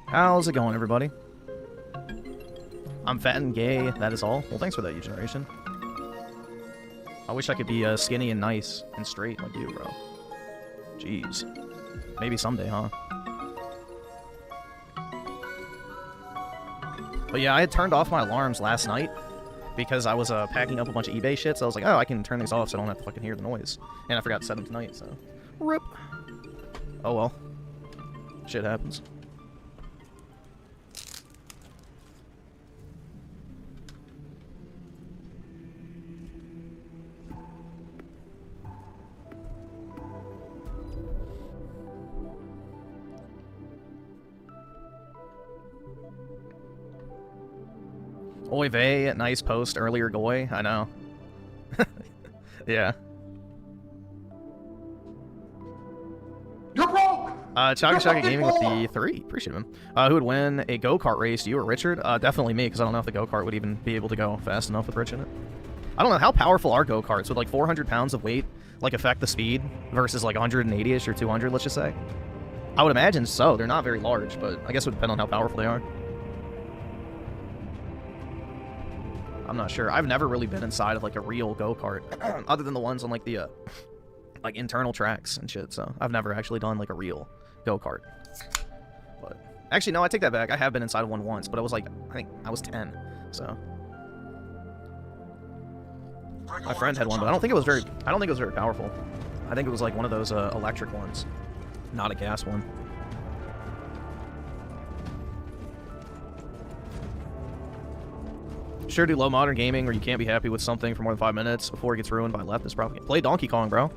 How's it going, everybody? I'm fat and gay, that is all. Well, thanks for that, U-Generation. I wish I could be skinny and nice and straight like you, bro. Jeez. Maybe someday, huh? But yeah, I had turned off my alarms last night because I was packing up a bunch of eBay shit, so I was like, oh, I can turn these off so I don't have to fucking hear the noise. And I forgot to set them tonight, so... RIP. Oh well. Shit happens. Oy vey, nice post earlier, Goy. I know. Yeah. You're broke! Chaga Chaga Gaming with the 3. Appreciate him. Who would win a go-kart race, you or Richard? Definitely me, because I don't know if the go-kart would even be able to go fast enough with Rich in it. I don't know, how powerful are go-karts? With like 400 pounds of weight, like, affect the speed versus like 180-ish or 200, let's just say? I would imagine so. They're not very large, but I guess it would depend on how powerful they are. I'm not sure. I've never really been inside of like a real go-kart, other than the ones on like the like internal tracks and shit. So I've never actually done like a real go-kart. But actually, no, I take that back. I have been inside of one once, but I was like, I think I was 10. So my friend had one, but I don't think it was very powerful. I think it was like one of those electric ones, not a gas one. Sure do low modern gaming where you can't be happy with something for more than 5 minutes before it gets ruined by leftist propaganda. Play Donkey Kong, bro.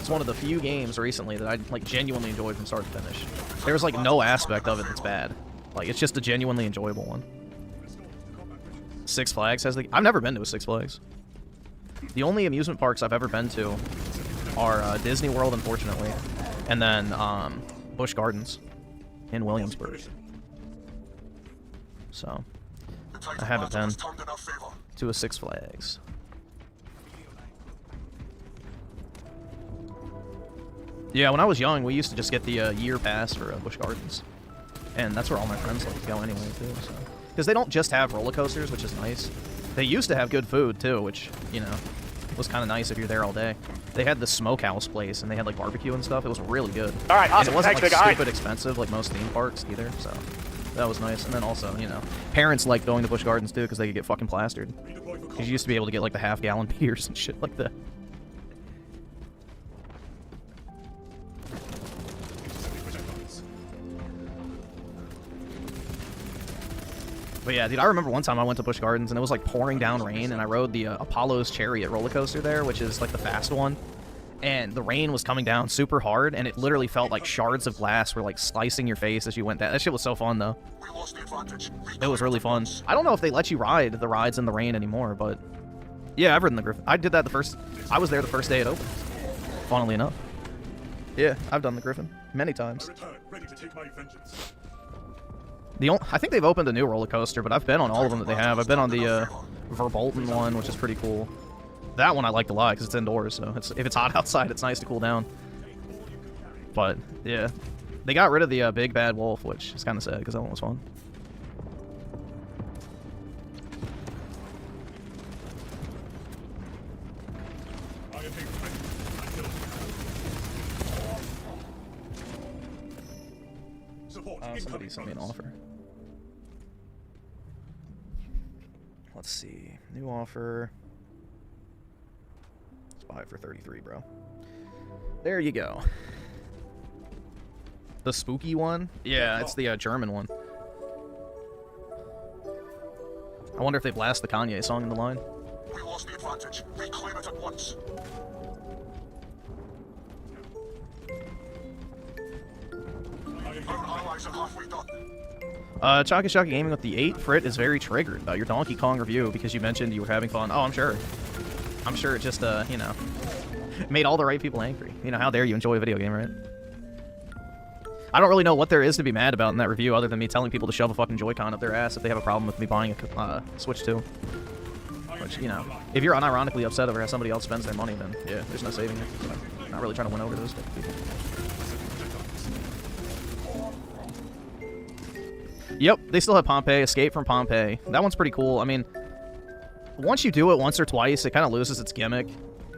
It's one of the few games recently that I like genuinely enjoyed from start to finish. There's like no aspect of it that's bad. Like, it's just a genuinely enjoyable one. Six Flags has the... I've never been to a Six Flags. The only amusement parks I've ever been to are Disney World, unfortunately, and then Busch Gardens in Williamsburg. So... I haven't been to a Six Flags. Yeah, when I was young, we used to just get the year pass for Busch Gardens. And that's where all my friends like to go anyway, too. So. Because they don't just have roller coasters, which is nice. They used to have good food, too, which, you know, was kind of nice if you're there all day. They had the smokehouse place, and they had, like, barbecue and stuff. It was really good. All right, awesome. And it wasn't, like, stupid expensive like most theme parks, either, so... That was nice. And then also, you know, parents like going to Busch Gardens too because they could get fucking plastered. Because you used to be able to get like the half-gallon beers and shit like that. But yeah, dude, I remember one time I went to Busch Gardens and it was like pouring down rain and I rode the Apollo's Chariot roller coaster there, which is like the fast one. And the rain was coming down super hard, and it literally felt like shards of glass were, like, slicing your face as you went down. That shit was so fun, though. It was really fun. I don't know if they let you ride the rides in the rain anymore, but... Yeah, I've ridden the Griffin. I did that I was there the first day it opened. Funnily enough. Yeah, I've done the Griffin. Many times. I think they've opened a new roller coaster, but I've been on all of them that they have. I've been on the Verbolten one, which is pretty cool. That one I liked a lot because it's indoors, so if it's hot outside, it's nice to cool down. But, yeah. They got rid of the Big Bad Wolf, which is kind of sad because that one was fun. Somebody sent me an offer. Let's see. New offer. Buy it for 33, bro. There you go. The spooky one? Yeah, it's the German one. I wonder if they blast the Kanye song in the line. We lost the advantage. Reclaim it at once. isn't halfway done. Chalky Shocky Gaming with the 8. Frit is very triggered about your Donkey Kong review because you mentioned you were having fun. Oh, I'm sure. I'm sure it just, you know, made all the right people angry. You know, how dare you enjoy a video game, right? I don't really know what there is to be mad about in that review other than me telling people to shove a fucking Joy-Con up their ass if they have a problem with me buying a Switch 2. Which, you know, if you're unironically upset over how somebody else spends their money, then, yeah, there's no saving it. So, not really trying to win over those type of people. Yep, they still have Pompeii, Escape from Pompeii. That one's pretty cool. I mean, once you do it once or twice, it kind of loses its gimmick.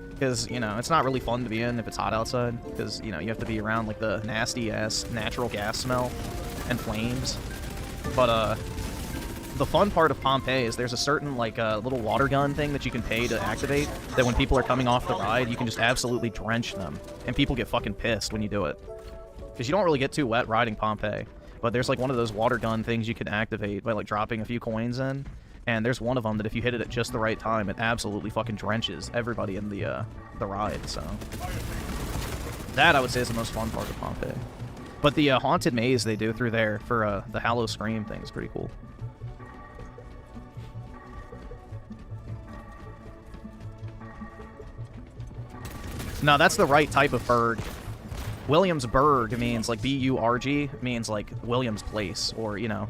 Because, you know, it's not really fun to be in if it's hot outside. Because, you know, you have to be around, like, the nasty-ass natural gas smell and flames. But, the fun part of Pompeii is there's a certain, like, little water gun thing that you can pay to activate that when people are coming off the ride, you can just absolutely drench them. And people get fucking pissed when you do it. Because you don't really get too wet riding Pompeii. But there's, like, one of those water gun things you can activate by, like, dropping a few coins in. And there's one of them that if you hit it at just the right time, it absolutely fucking drenches everybody in the ride, so... That, I would say, is the most fun part of Pompeii. But the haunted maze they do through there for the Hallow Scream thing is pretty cool. No, that's the right type of bird. Williamsburg means, like, B-U-R-G, means, like, Williams Place, or, you know,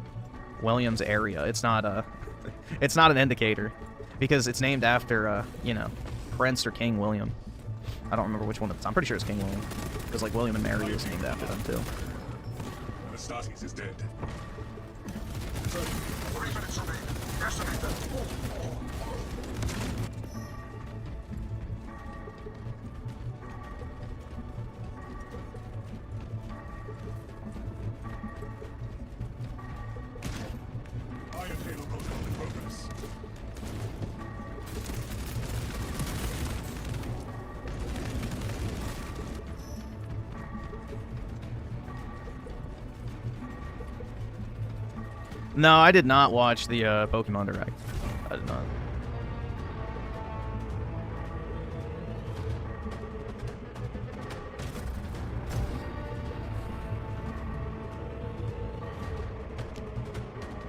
Williams area. It's not an indicator, because it's named after, you know, Prince or King William. I don't remember which one it's. I'm pretty sure it's King William, because, like, William and Mary is named after them, too. Anastasis is dead. 3 minutes remain. Decimate them. No, I did not watch the Pokemon Direct. I did not.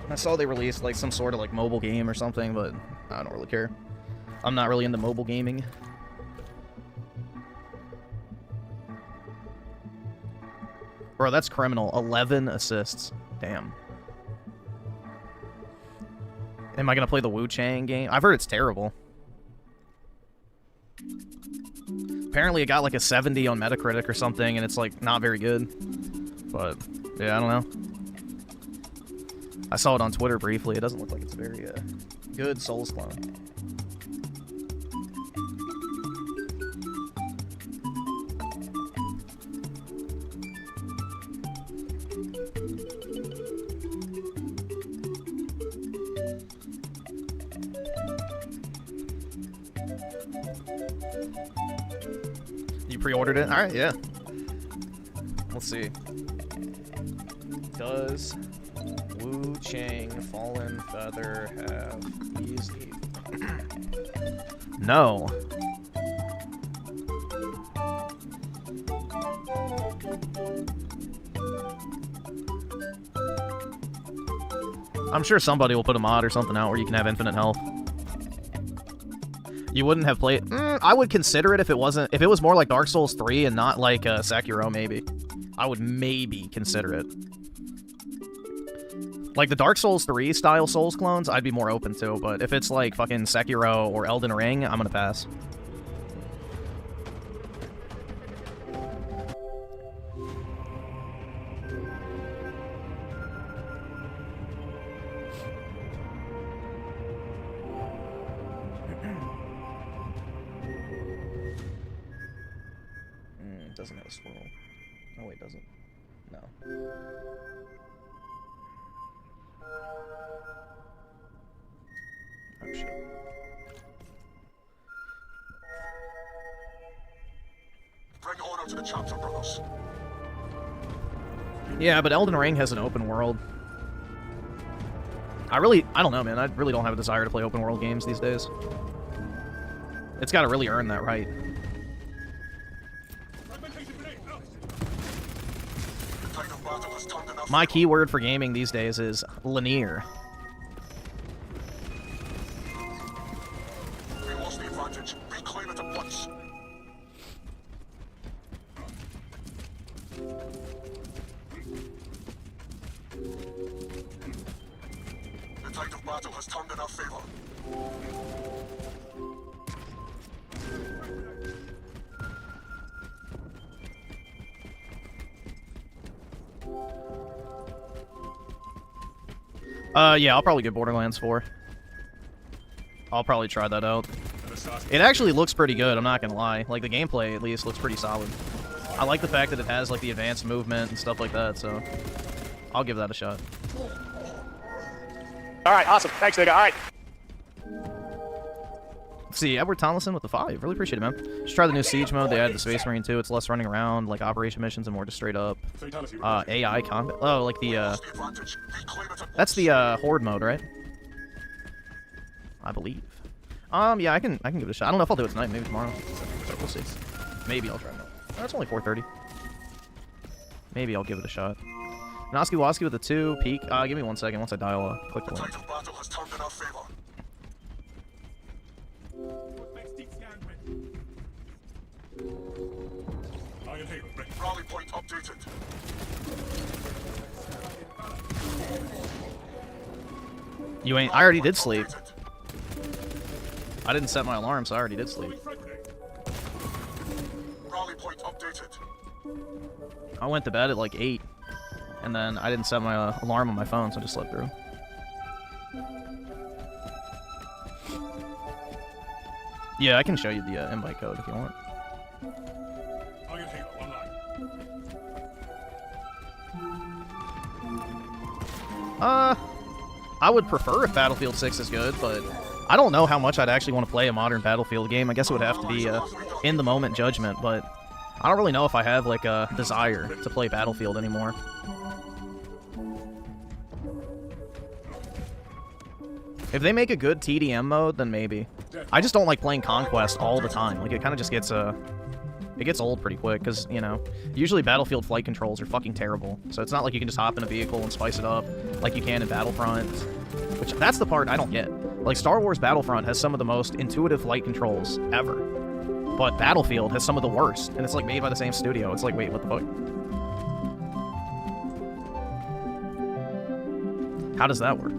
I saw they released like some sort of like mobile game or something, but I don't really care. I'm not really into mobile gaming. Bro, that's criminal. 11 assists. Damn. Am I gonna play the Wu Chang game? I've heard it's terrible. Apparently it got like a 70 on Metacritic or something, and it's like not very good. But yeah, I don't know. I saw it on Twitter briefly. It doesn't look like it's very good Souls clone. You pre-ordered it? Alright, yeah. Let's see. Does Wu Chang Fallen Feather have easy? No. I'm sure somebody will put a mod or something out where you can have infinite health. You wouldn't have played... I would consider it if it wasn't... If it was more like Dark Souls 3 and not like Sekiro, maybe. I would maybe consider it. Like the Dark Souls 3 style Souls clones, I'd be more open to, but if it's like fucking Sekiro or Elden Ring, I'm gonna pass. Doesn't have a swirl. Oh wait, does it? No. Oh shit. Bring order to the chapter, brothers. Yeah, but Elden Ring has an open world. I don't know, man. I really don't have a desire to play open world games these days. It's got to really earn that right. tide of battle has turned in our My favor. keyword for gaming these days is linear. We lost the advantage. Reclaim it at once. The tide of battle has turned in our favor. Yeah, I'll probably get Borderlands 4. I'll probably try that out. An assassin. It actually looks pretty good, I'm not gonna lie. Like, the gameplay, at least, looks pretty solid. I like the fact that it has, like, the advanced movement and stuff like that, so... I'll give that a shot. Alright, awesome. Thanks, nigga. Alright. See, Edward Tomlinson with the 5. Really appreciate it, man. Just try the new Siege mode. They added the Space Marine, too. It's less running around, like, operation missions, and more just straight up Fatality. AI combat. Oh, like the, Lost the advantage. Reclaim it at once. That's the, Horde mode, right? I believe. Yeah, I can give it a shot. I don't know if I'll do it tonight. Maybe tomorrow. We'll see. Maybe I'll try it out. Oh, it's only 4:30. Maybe I'll give it a shot. Noski Woski with the 2. Peak. Give me 1 second. Once I dial, click the The link. tide of battle has turned in our favor. Iron Hail, ready. Rally point updated. You ain't. I already did sleep. Updated. I didn't set my alarm, so I already did sleep. Rally point updated. I went to bed at like 8, and then I didn't set my alarm on my phone, so I just slept through. Yeah, I can show you the invite code if you want. Iron Hail online. I would prefer if Battlefield 6 is good, but I don't know how much I'd actually want to play a modern Battlefield game. I guess it would have to be in-the-moment judgment, but I don't really know if I have, like, a desire to play Battlefield anymore. If they make a good TDM mode, then maybe. I just don't like playing Conquest all the time. Like, it kind of just gets, it gets old pretty quick, because, you know, usually Battlefield flight controls are fucking terrible. So it's not like you can just hop in a vehicle and spice it up like you can in Battlefront. Which, that's the part I don't get. Like, Star Wars Battlefront has some of the most intuitive flight controls ever. But Battlefield has some of the worst, and it's, like, made by the same studio. It's like, wait, what the fuck? How does that work?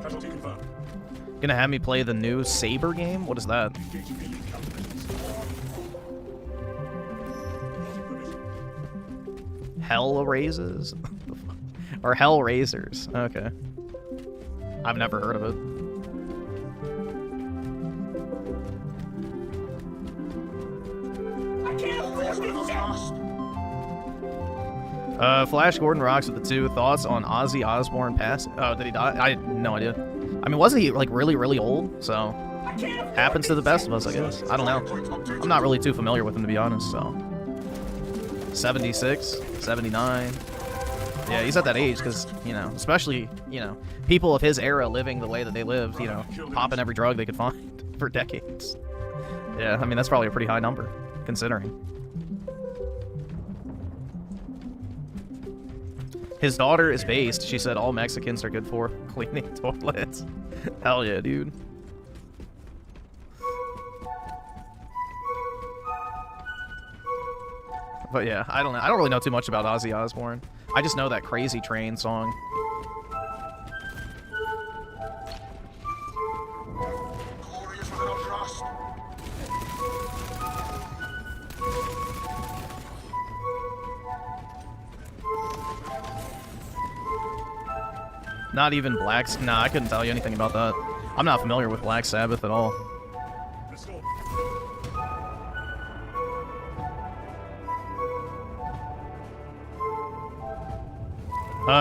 Casualty confirmed. Gonna have me play the new Saber game? What is that? Engaging alien countermeasures. Hell Raises? Or Hell Raisers. Okay. I've never heard of it. Flash Gordon rocks with the 2. Thoughts on Ozzy Osbourne pass? Oh, did he die? I had no idea. I mean, wasn't he, like, really, really old? So, happens to the best of us, I guess. I don't know. I'm not really too familiar with him, to be honest, so. 76, 79. Yeah, he's at that age, because, you know, especially, you know, people of his era living the way that they lived, you know, popping every drug they could find for decades. Yeah, I mean, that's probably a pretty high number, considering. His daughter is based. She said all Mexicans are good for cleaning toilets. Hell yeah, dude. But yeah, I don't know. I don't really know too much about Ozzy Osbourne. I just know that Crazy Train song. Glory is within our grasp. Not even Black... Nah, I couldn't tell you anything about that. I'm not familiar with Black Sabbath at all. Let's go.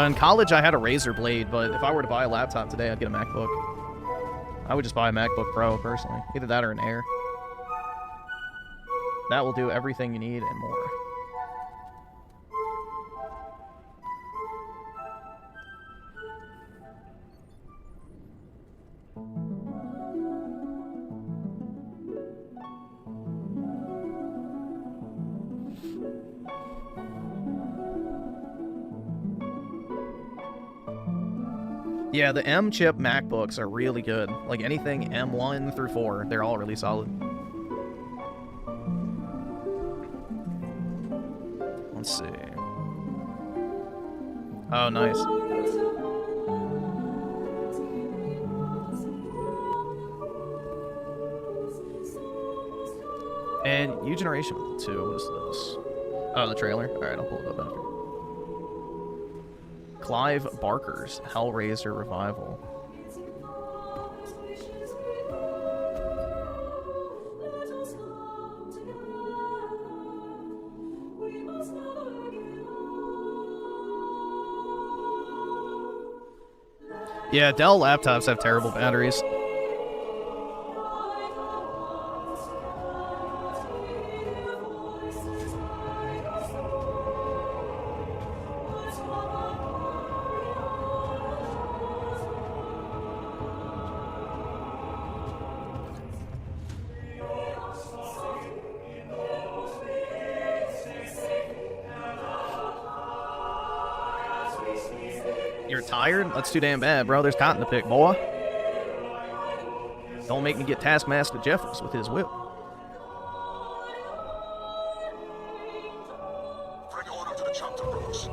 In college, I had a Razer Blade, but if I were to buy a laptop today, I'd get a MacBook. I would just buy a MacBook Pro, personally. Either that or an Air. That will do everything you need and more. Yeah, the M chip MacBooks are really good. Like anything M1 through 4, they're all really solid. Let's see. Oh, nice. And U Generation 2, what is this? Oh, the trailer? Alright, I'll pull it up after. Clive Barker's Hellraiser Revival. Yeah, Dell laptops have terrible batteries. You're tired? That's too damn bad, bro. There's cotton to pick, boy. Don't make me get Taskmaster Jeffers with his whip. Bring order to the chapter, brothers.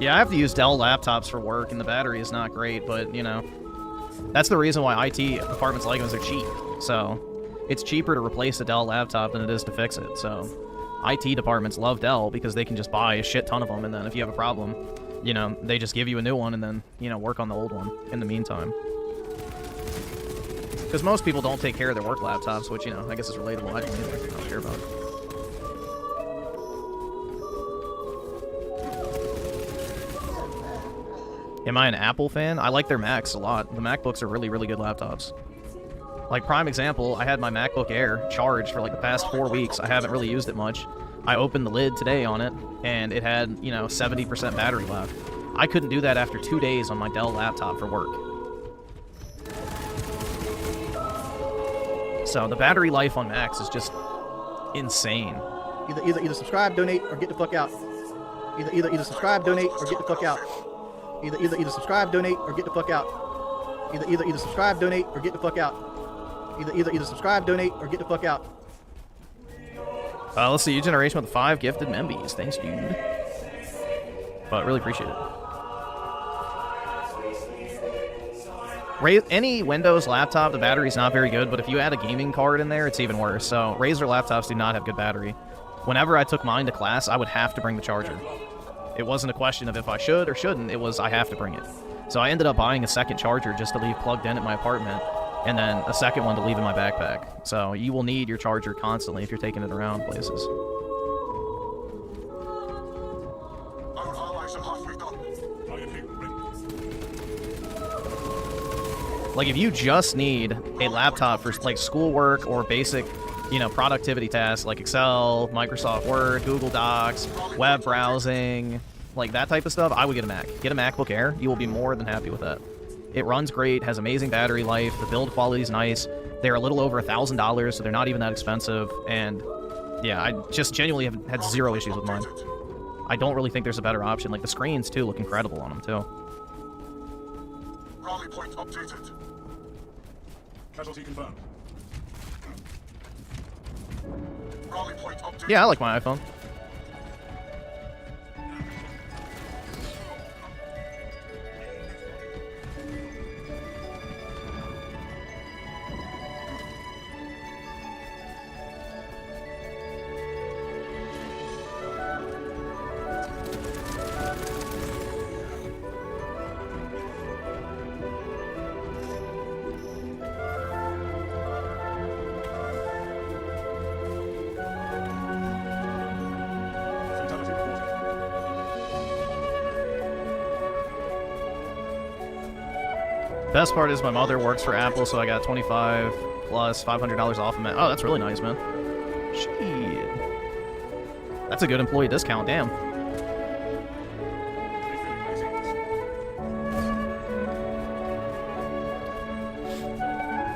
Yeah, I have to use Dell laptops for work, and the battery is not great, but, you know, that's the reason why IT departments like them is they're cheap. So, it's cheaper to replace a Dell laptop than it is to fix it. So, IT departments love Dell because they can just buy a shit ton of them, and then if you have a problem, you know, they just give you a new one and then, you know, work on the old one in the meantime. Because most people don't take care of their work laptops, which, you know, I guess is relatable. I don't either. I don't care about it. Am I an Apple fan? I like their Macs a lot. The MacBooks are really, really good laptops. Like, prime example, I had my MacBook Air charged for like the past 4 weeks. I haven't really used it much. I opened the lid today on it, and it had, you know, 70% battery left. I couldn't do that after 2 days on my Dell laptop for work. So the battery life on Macs is just insane. Either subscribe, donate, or get the fuck out. Either subscribe, donate, or get the fuck out. Either subscribe, donate, or get the fuck out. Either subscribe, donate, or get the fuck out. Either subscribe, donate, or get the fuck out. Let's see, U Generation with 5 gifted membies. Thanks, dude. But really appreciate it. Any Windows laptop, the battery's not very good, but if you add a gaming card in there, it's even worse. So Razer laptops do not have good battery. Whenever I took mine to class, I would have to bring the charger. It wasn't a question of if I should or shouldn't, it was I have to bring it. So I ended up buying a second charger just to leave plugged in at my apartment, and then a second one to leave in my backpack. So you will need your charger constantly if you're taking it around places. Our allies are halfway done. Like, if you just need a laptop for, like, schoolwork or basic, you know, productivity tasks like Excel, Microsoft Word, Google Docs, web browsing, like that type of stuff, I would get a Mac. Get a MacBook Air. You will be more than happy with that. It runs great, has amazing battery life, the build quality is nice. They're a little over $1,000, so they're not even that expensive, and yeah, I just genuinely have had zero issues with mine. I don't really think there's a better option. Like, the screens, too, look incredible on them, too. Rally point updated. Casualty confirmed. Rally point updated. Yeah, I like my iPhone. Best part is my mother works for Apple, so I got 25 plus $500 off of it. Oh, that's really nice, man. Shit. That's a good employee discount, damn.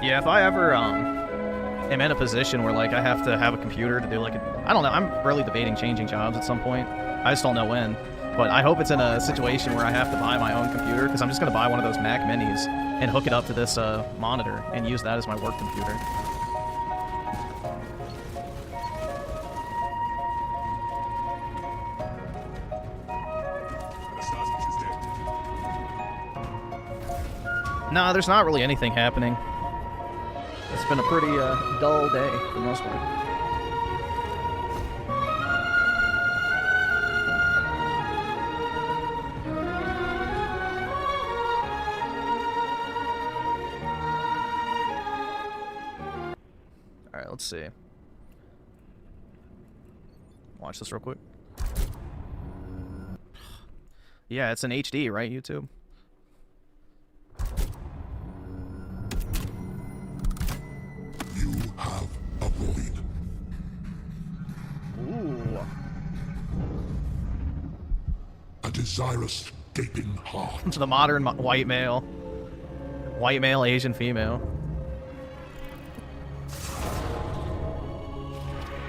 Yeah, if I ever am in a position where like I have to have a computer to do like I don't know. I'm really debating changing jobs at some point. I just don't know when. But I hope it's in a situation where I have to buy my own computer because I'm just gonna buy one of those Mac Minis and hook it up to this monitor and use that as my work computer. Nah, there's not really anything happening. It's been a pretty dull day for the most part. Alright, let's see. Watch this real quick. Yeah, it's in HD, right, YouTube? Desirous, gaping heart. The modern white male. White male, Asian female.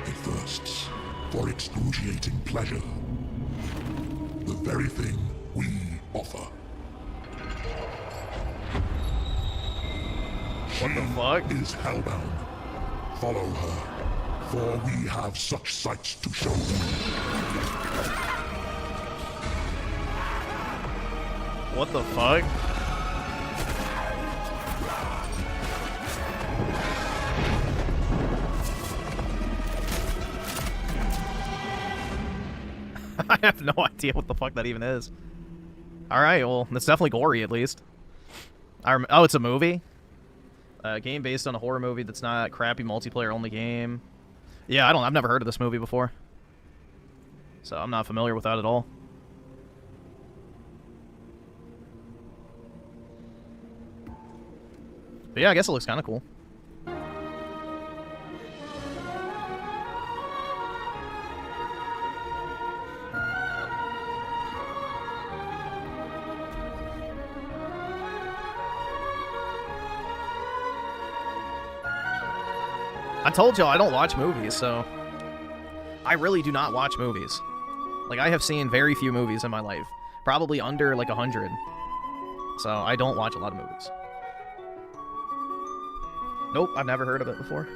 It thirsts for excruciating pleasure. The very thing we offer. What the fuck? Is hellbound. Follow her, for we have such sights to show you. What the fuck? I have no idea what the fuck that even is. Alright, well, that's definitely gory at least. Oh, it's a movie? A game based on a horror movie that's not a crappy multiplayer only game. Yeah, I've never heard of this movie before. So I'm not familiar with that at all. But yeah, I guess it looks kind of cool. I told y'all I don't watch movies, so I really do not watch movies. Like, I have seen very few movies in my life. Probably under, like, 100. So I don't watch a lot of movies. Nope, I've never heard of it before.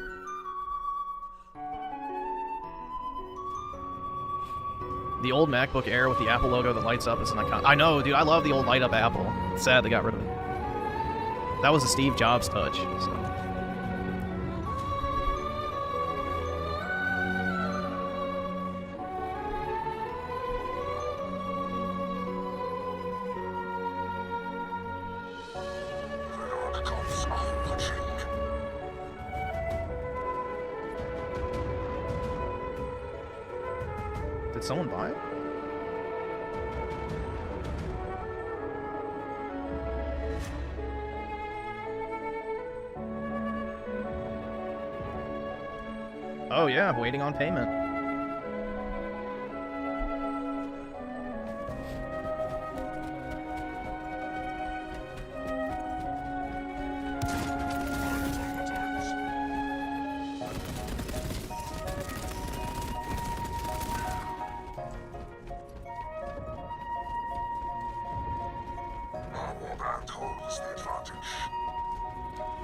The old MacBook Air with the Apple logo that lights up is an icon. I know, dude, I love the old light up Apple. It's sad they got rid of it. That was a Steve Jobs touch, so. Did someone buy it? Oh yeah, waiting on payment.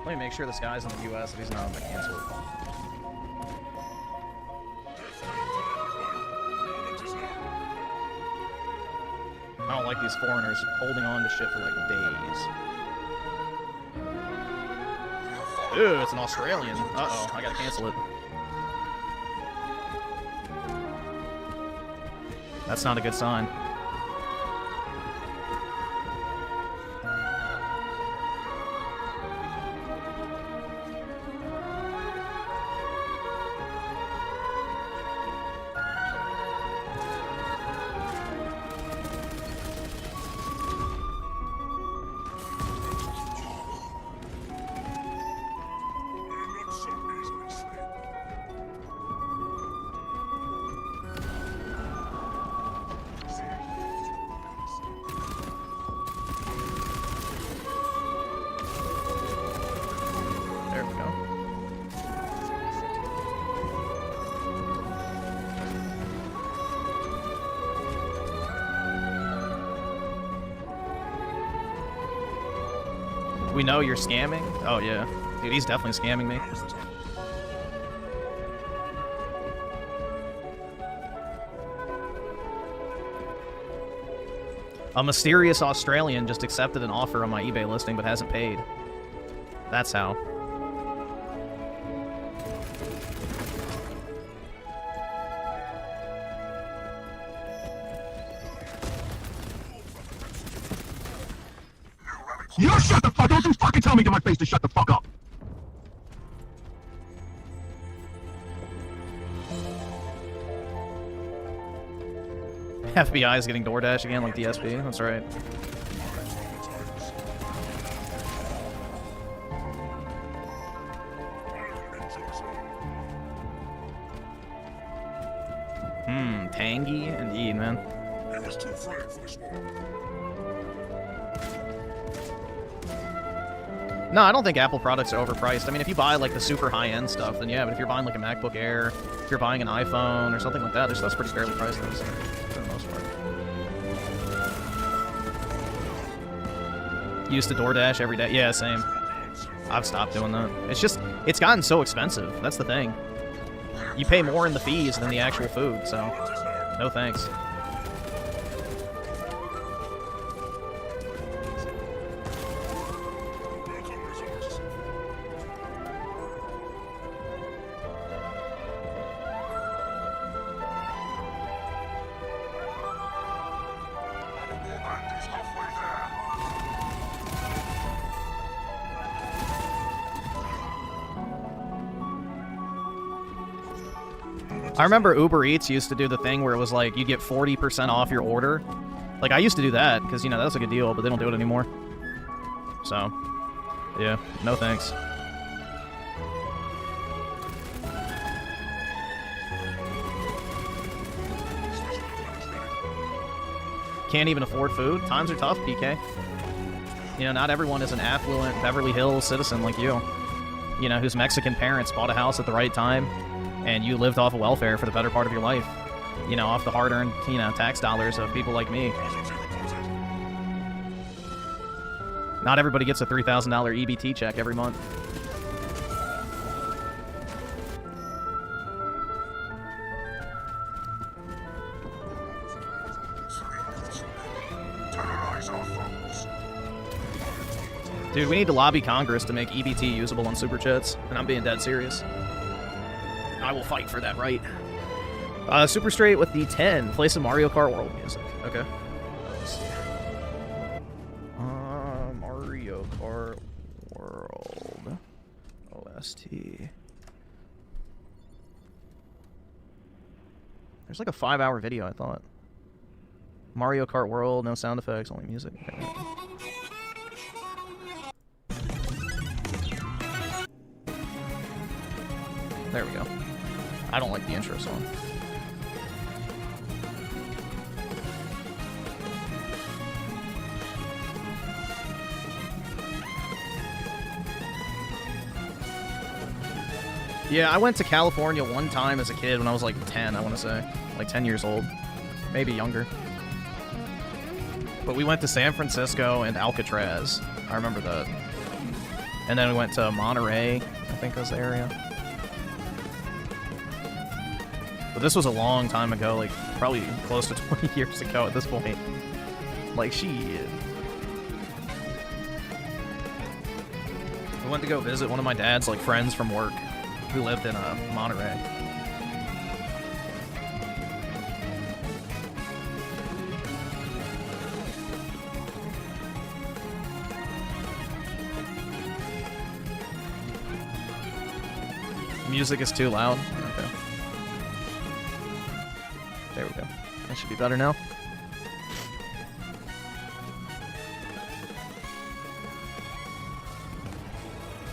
Let me make sure this guy's in the US if he's not, I'm gonna cancel it. I don't like these foreigners holding on to shit for like days. Ew, it's an Australian. Uh-oh, I gotta cancel it. That's not a good sign. There we go. We know you're scamming? Oh, yeah. Dude, he's definitely scamming me. A mysterious Australian just accepted an offer on my eBay listing but hasn't paid. That's how. You shut the fuck! Don't you fucking tell me to my face to shut the fuck up! FBI is getting DoorDash again, like DSP. That's right. Tangy indeed, man. It was too frail for this one. No, I don't think Apple products are overpriced. I mean, if you buy like the super high-end stuff, then yeah. But if you're buying like a MacBook Air, if you're buying an iPhone or something like that, their stuff's pretty fairly priced, I would say, for the most part. Used to DoorDash every day. Yeah, same. I've stopped doing that. It's just, it's gotten so expensive. That's the thing. You pay more in the fees than the actual food, so no thanks. I remember Uber Eats used to do the thing where it was like, you'd get 40% off your order. Like, I used to do that, because, you know, that was a good deal, but they don't do it anymore. So, yeah, no thanks. Can't even afford food? Times are tough, PK. You know, not everyone is an affluent Beverly Hills citizen like you. You know, whose Mexican parents bought a house at the right time, and you lived off of welfare for the better part of your life. You know, off the hard-earned, you know, tax dollars of people like me. Not everybody gets a $3,000 EBT check every month. Dude, we need to lobby Congress to make EBT usable on Super Chats, and I'm being dead serious. I will fight for that right. Super Straight with the 10. Play some Mario Kart World music. Okay. Let's see. Mario Kart World. OST. There's like a 5-hour video, I thought. Mario Kart World, no sound effects, only music. Okay. There we go. I don't like the intro song. Yeah, I went to California one time as a kid when I was like 10, I want to say. Like 10 years old. Maybe younger. But we went to San Francisco and Alcatraz. I remember that. And then we went to Monterey, I think was the area. But this was a long time ago, like, probably close to 20 years ago at this point. Like, shit. We went to go visit one of my dad's, like, friends from work who lived in Monterey. Music is too loud. Okay. There we go. That should be better now.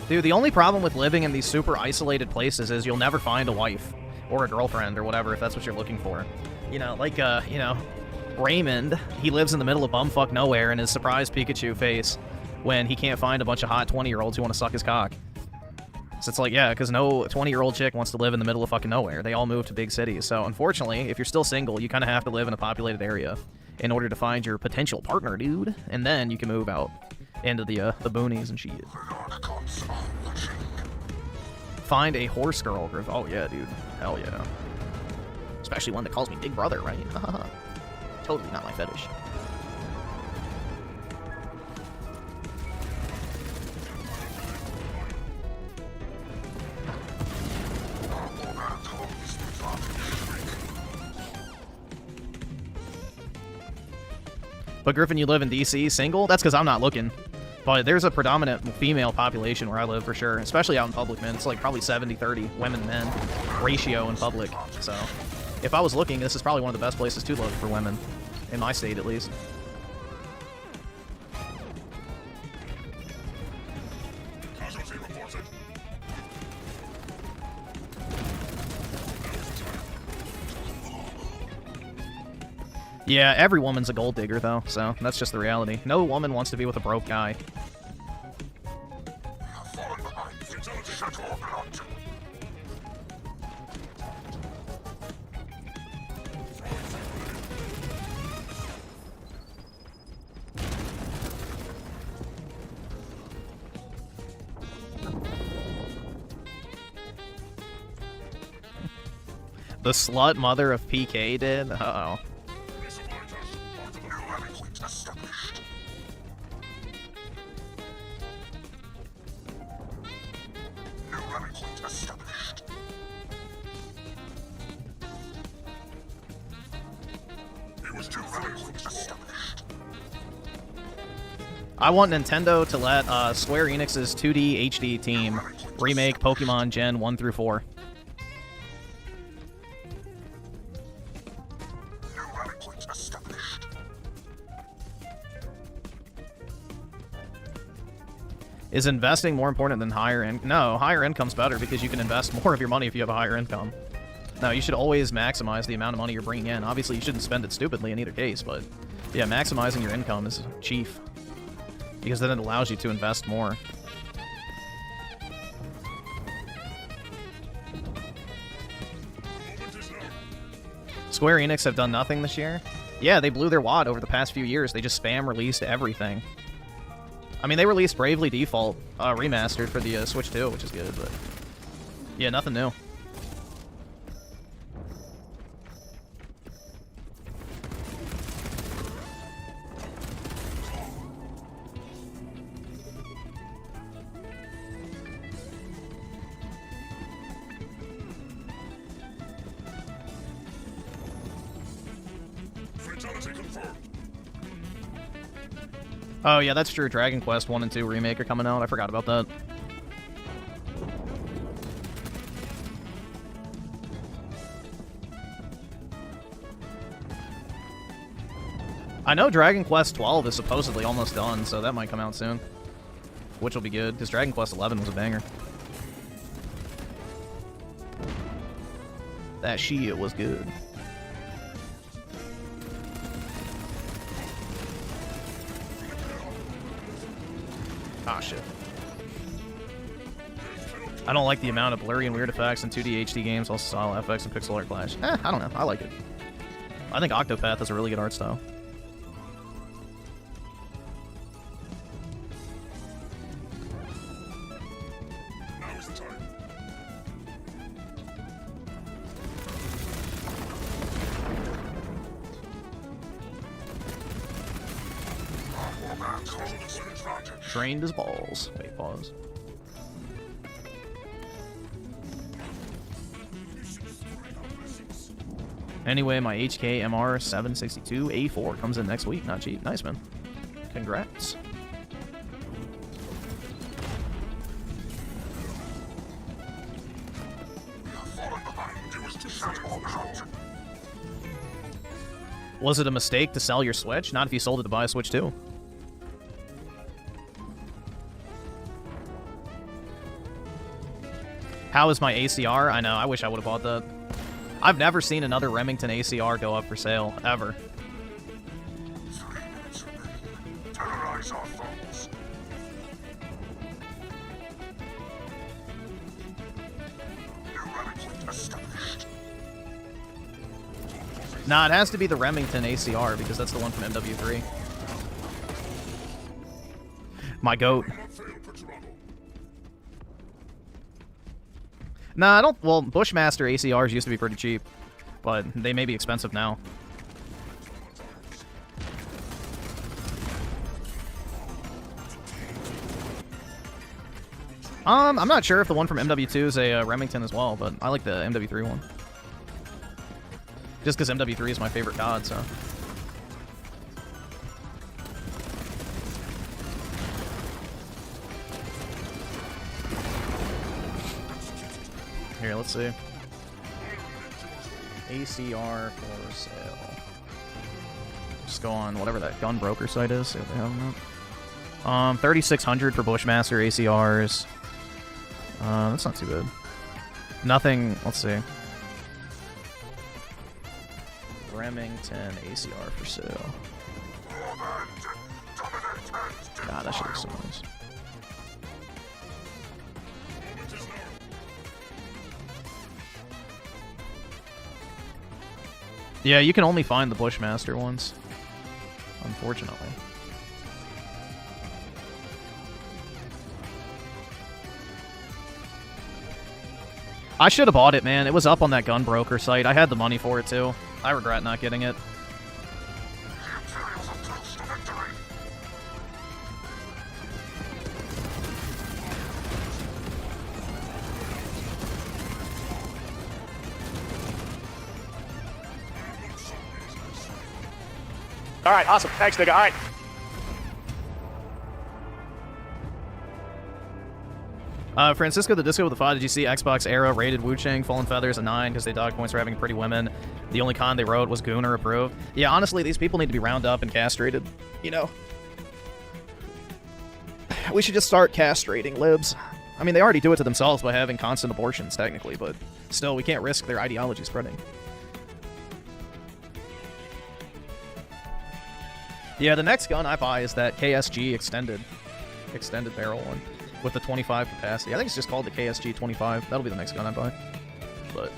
Dude, the only problem with living in these super isolated places is you'll never find a wife or a girlfriend or whatever if that's what you're looking for. You know, like, you know, Raymond, he lives in the middle of bumfuck nowhere in his surprised Pikachu face when he can't find a bunch of hot 20-year-olds who want to suck his cock. So it's like, yeah, because no 20-year-old chick wants to live in the middle of fucking nowhere. They all move to big cities. So unfortunately, if you're still single, you kind of have to live in a populated area in order to find your potential partner, dude. And then you can move out. into the boonies and shit. Find a horse girl, Griff. Oh yeah, dude. Hell yeah. Especially one that calls me Big Brother, right? Totally not my fetish. But Griffin, you live in DC, single? That's because I'm not looking. But there's a predominant female population where I live for sure, especially out in public, man. It's like probably 70-30 women-men ratio in public. So if I was looking, this is probably one of the best places to look for women, in my state at least. Yeah, every woman's a gold digger, though, so that's just the reality. No woman wants to be with a broke guy. The slut mother of PK did? Uh-oh. I want Nintendo to let Square Enix's 2D HD team remake Pokemon Gen 1 through 4. Is investing more important than higher income? No, higher income's better because you can invest more of your money if you have a higher income. No, you should always maximize the amount of money you're bringing in. Obviously, you shouldn't spend it stupidly in either case, but yeah, maximizing your income is chief because then it allows you to invest more. Square Enix have done nothing this year? Yeah, they blew their wad over the past few years. They just spam released everything. I mean, they released Bravely Default remastered for the Switch 2, which is good, but yeah, nothing new. Oh, yeah, that's true. Dragon Quest 1 and 2 Remake are coming out. I forgot about that. I know Dragon Quest 12 is supposedly almost done, so that might come out soon. Which will be good, because Dragon Quest 11 was a banger. That shit was good. Ah, shit. I don't like the amount of blurry and weird effects in 2D HD games, also style FX and pixel art clash. I don't know. I like it. I think Octopath has a really good art style. Now is the time. Drained his balls. Wait, pause. Anyway, my HK MR 762 A4 comes in next week. Not cheap. Nice, man. Congrats. Was it a mistake to sell your Switch? Not if you sold it to buy a Switch 2. How is my ACR? I know, I wish I would have bought that. I've never seen another Remington ACR go up for sale, ever. Terrorize our foes. New rally point established. Nah, it has to be the Remington ACR, because that's the one from MW3. My goat. Nah, I don't... Well, Bushmaster ACRs used to be pretty cheap, but they may be expensive now. I'm not sure if the one from MW2 is a Remington as well, but I like the MW3 one. Just because MW3 is my favorite COD, so... Here, let's see. ACR for sale. Just go on whatever that gun broker site is, see what they have on that. 3,600 for Bushmaster ACRs. That's not too bad. Nothing, let's see. Remington ACR for sale. God, that shit looks so nice. Yeah, you can only find the Bushmaster ones, unfortunately. I should have bought it, man. It was up on that gun broker site. I had the money for it, too. I regret not getting it. All right, awesome. Thanks, nigga. All right. Francisco the Disco with the 5. Did you see Xbox Era rated Wu Chang Fallen Feathers a 9 because they dog points for having pretty women? The only con they wrote was Gooner approved. Yeah, honestly, these people need to be round up and castrated. You know, we should just start castrating libs. I mean, they already do it to themselves by having constant abortions, technically, but still, we can't risk their ideology spreading. Yeah, the next gun I buy is that KSG extended barrel one with the 25 capacity. I think it's just called the KSG 25. That'll be the next gun I buy. But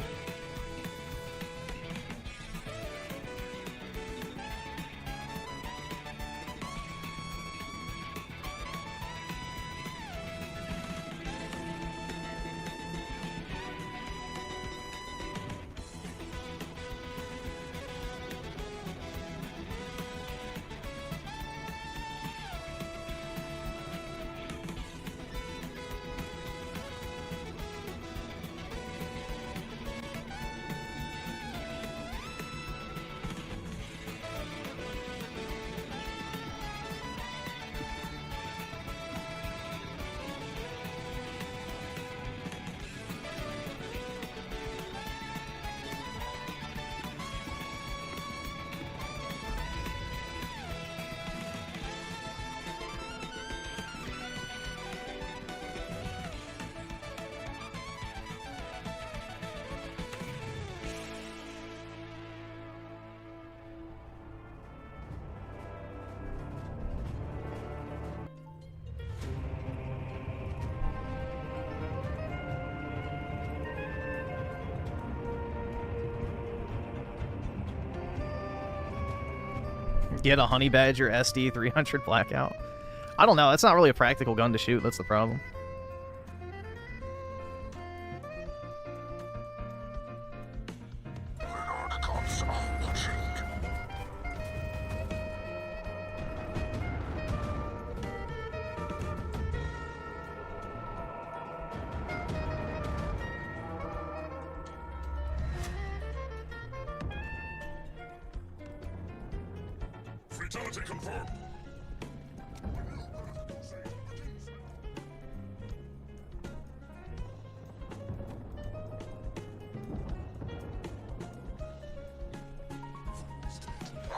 get a Honey Badger SD 300 Blackout. I don't know. That's not really a practical gun to shoot. That's the problem. Fatality confirmed.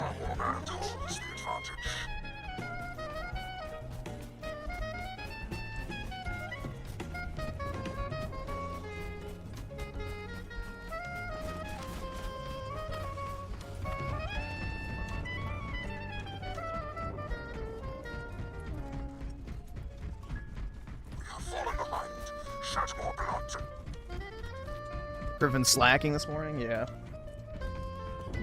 Our man holds the advantage. Shed more blood. Griffin slacking this morning? Yeah. New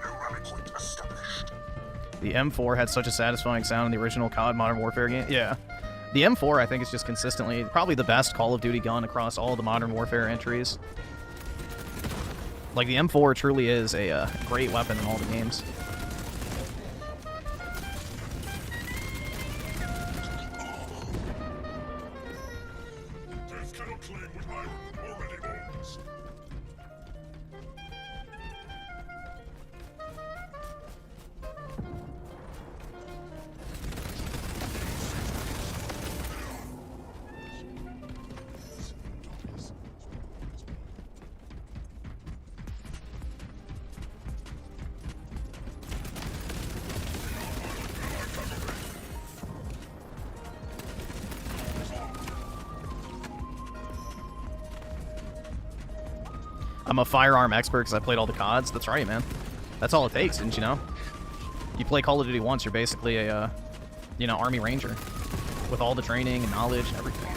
rally point established. The M4 had such a satisfying sound in the original COD Modern Warfare game. Yeah. The M4, I think, is just consistently probably the best Call of Duty gun across all the Modern Warfare entries. Like, the M4 truly is a great weapon in all the games. Death cannot claim what iron already owns. I'm a firearm expert because I played all the CODs. That's right, man. That's all it takes, didn't you know? You play Call of Duty once, you're basically a, you know, Army Ranger with all the training and knowledge and everything.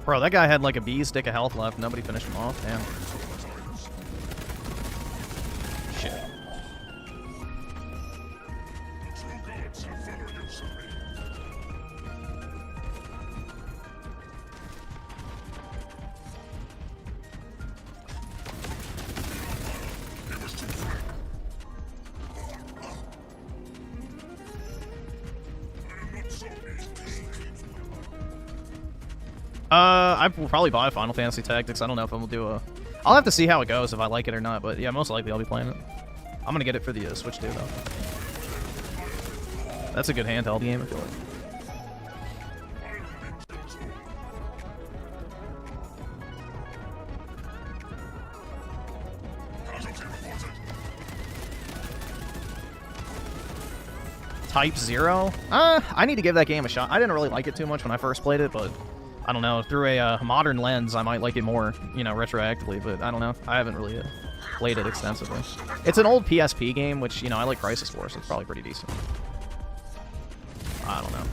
Bro, that guy had like a bee's stick of health left. Nobody finished him off. Damn. Shit. True gods have fuller use of me. He was too frank. I am not so easy. I will probably buy Final Fantasy Tactics. I don't know if I'm gonna do a... I'll have to see how it goes, if I like it or not, but yeah, most likely I'll be playing it. I'm gonna get it for the Switch too, though. That's a good handheld game, I feel like. Type 0? I need to give that game a shot. I didn't really like it too much when I first played it, but I don't know. Through a modern lens, I might like it more, you know, retroactively, but I don't know. I haven't really played it extensively. It's an old PSP game, which, you know, I like Crisis 4, so it's probably pretty decent. I don't know.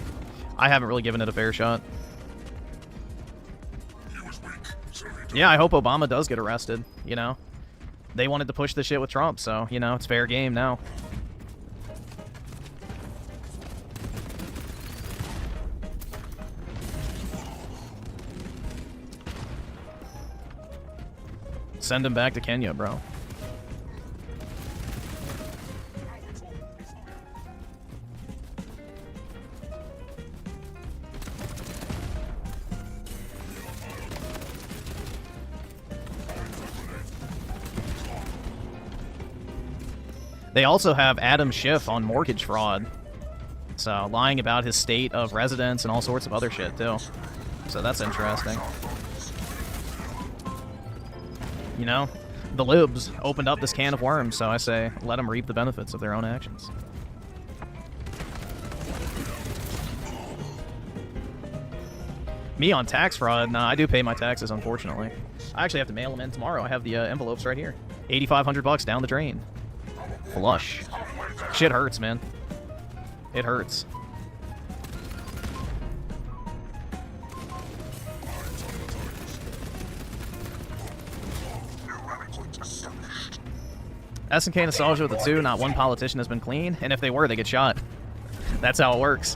I haven't really given it a fair shot. Yeah, I hope Obama does get arrested, you know? They wanted to push the shit with Trump, so, you know, it's fair game now. Send him back to Kenya, bro. They also have Adam Schiff on mortgage fraud. So, lying about his state of residence and all sorts of other shit, too. So that's interesting. You know, the libs opened up this can of worms, so I say, let them reap the benefits of their own actions. Me on tax fraud? Nah, I do pay my taxes, unfortunately. I actually have to mail them in tomorrow. I have the envelopes right here. 8,500 bucks down the drain. Flush. Shit hurts, man. It hurts. SNK nostalgia with the 2, not one politician has been clean, and if they were, they get shot. That's how it works.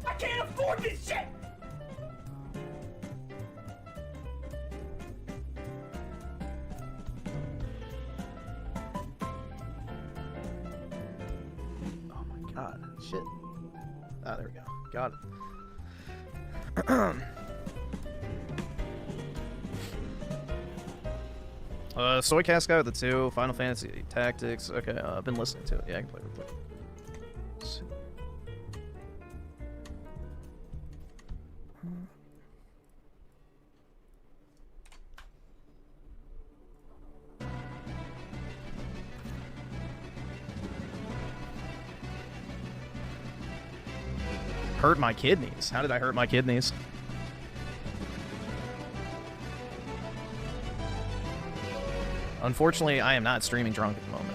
I can't afford this shit! God, shit. Ah, there we go. Got it. Soy Cast Guy with the 2, Final Fantasy Tactics. Okay, I've been listening to it. Yeah, I can play real quick. Let's see. Hurt my kidneys. How did I hurt my kidneys? Unfortunately, I am not streaming drunk at the moment.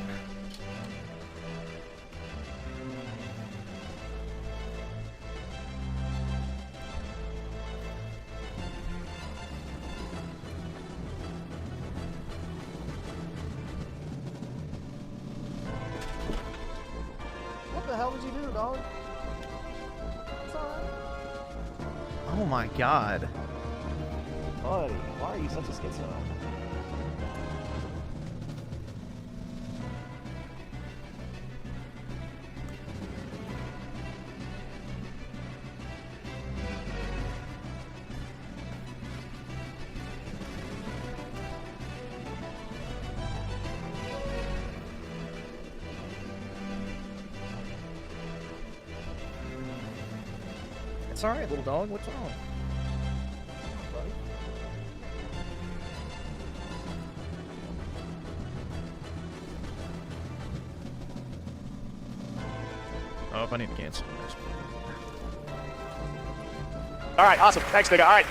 What the hell did you do, dog? It's alright. Oh my god. Buddy, why are you such a schizo? It's alright, little dog. What's wrong? Oh, if I need to cancel this. All right, awesome. Thanks, nigga. All right.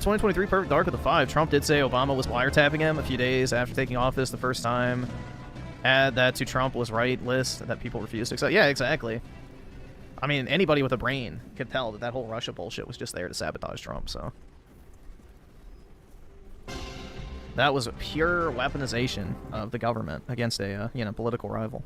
2023 Perfect Dark of the 5. Trump did say Obama was wiretapping him a few days after taking office the first time. Add that to Trump was right list that people refused to accept. Yeah, exactly. I mean, anybody with a brain could tell that that whole Russia bullshit was just there to sabotage Trump, so. That was a pure weaponization of the government against a, you know, political rival.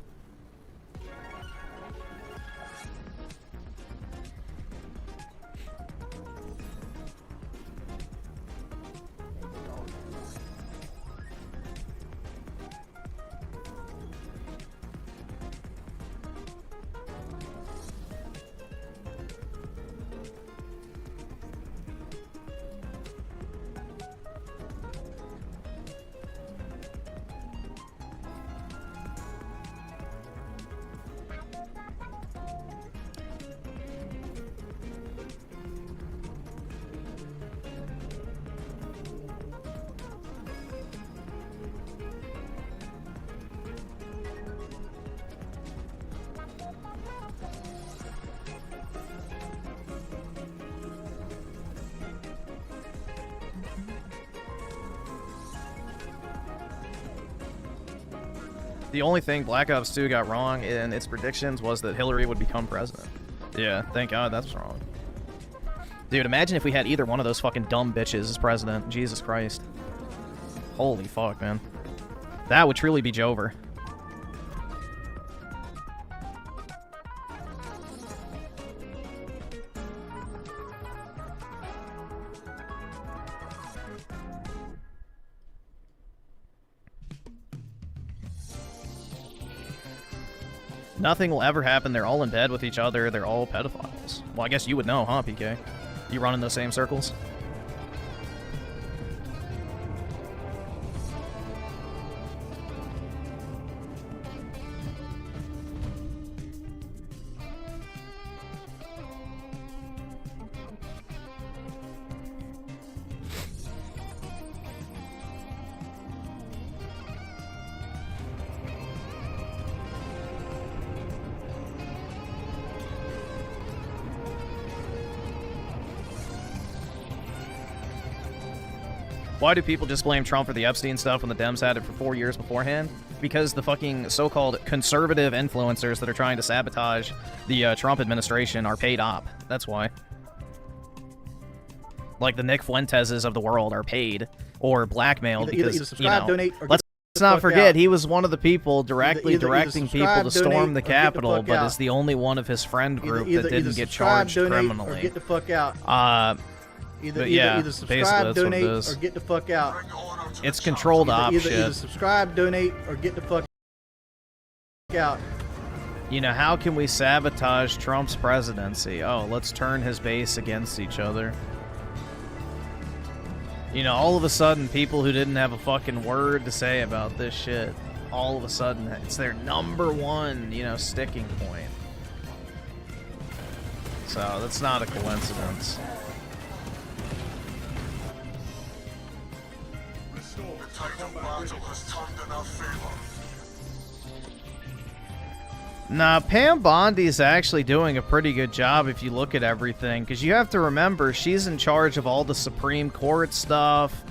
The only thing Black Ops 2 got wrong in its predictions was that Hillary would become president. Yeah, thank God that's wrong. Dude, imagine if we had either one of those fucking dumb bitches as president. Jesus Christ. Holy fuck, man. That would truly be Jover. Nothing will ever happen. They're all in bed with each other. They're all pedophiles. Well, I guess you would know, huh, PK? You run in those same circles? Why do people just blame Trump for the Epstein stuff when the Dems had it for 4 years beforehand? Because the fucking so-called conservative influencers that are trying to sabotage the Trump administration are paid op. That's why. Like the Nick Fuenteses of the world are paid or blackmailed because, either subscribe, you know, donate, or let's not forget, out. he was one of the people directly directing people to storm the Capitol, but out. is the only one of his friend group that didn't get subscribe, charged donate, criminally. Or get the fuck out. Either subscribe, donate, or get the fuck out. It's controlled op shit. Either subscribe, donate, or get the fuck out. You know, how can we sabotage Trump's presidency? Oh, let's turn his base against each other. You know, all of a sudden, people who didn't have a fucking word to say about this shit, all of a sudden, it's their #1, you know, sticking point. So, that's not a coincidence. Nah, Pam Bondi's actually doing a pretty good job if you look at everything, because you have to remember, she's in charge of all the Supreme Court stuff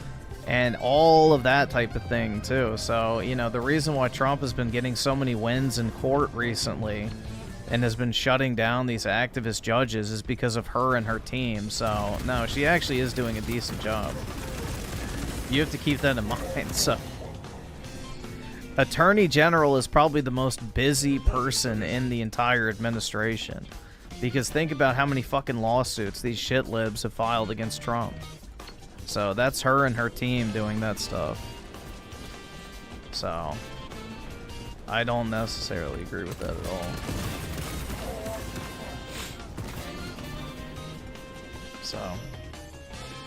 and all of that type of thing, too. So, you know, the reason why Trump has been getting so many wins in court recently and has been shutting down these activist judges is because of her and her team. So, no, she actually is doing a decent job. You have to keep that in mind, so... Attorney General is probably the most busy person in the entire administration. Because think about how many fucking lawsuits these shit libs have filed against Trump. So that's her and her team doing that stuff. So I don't necessarily agree with that at all. So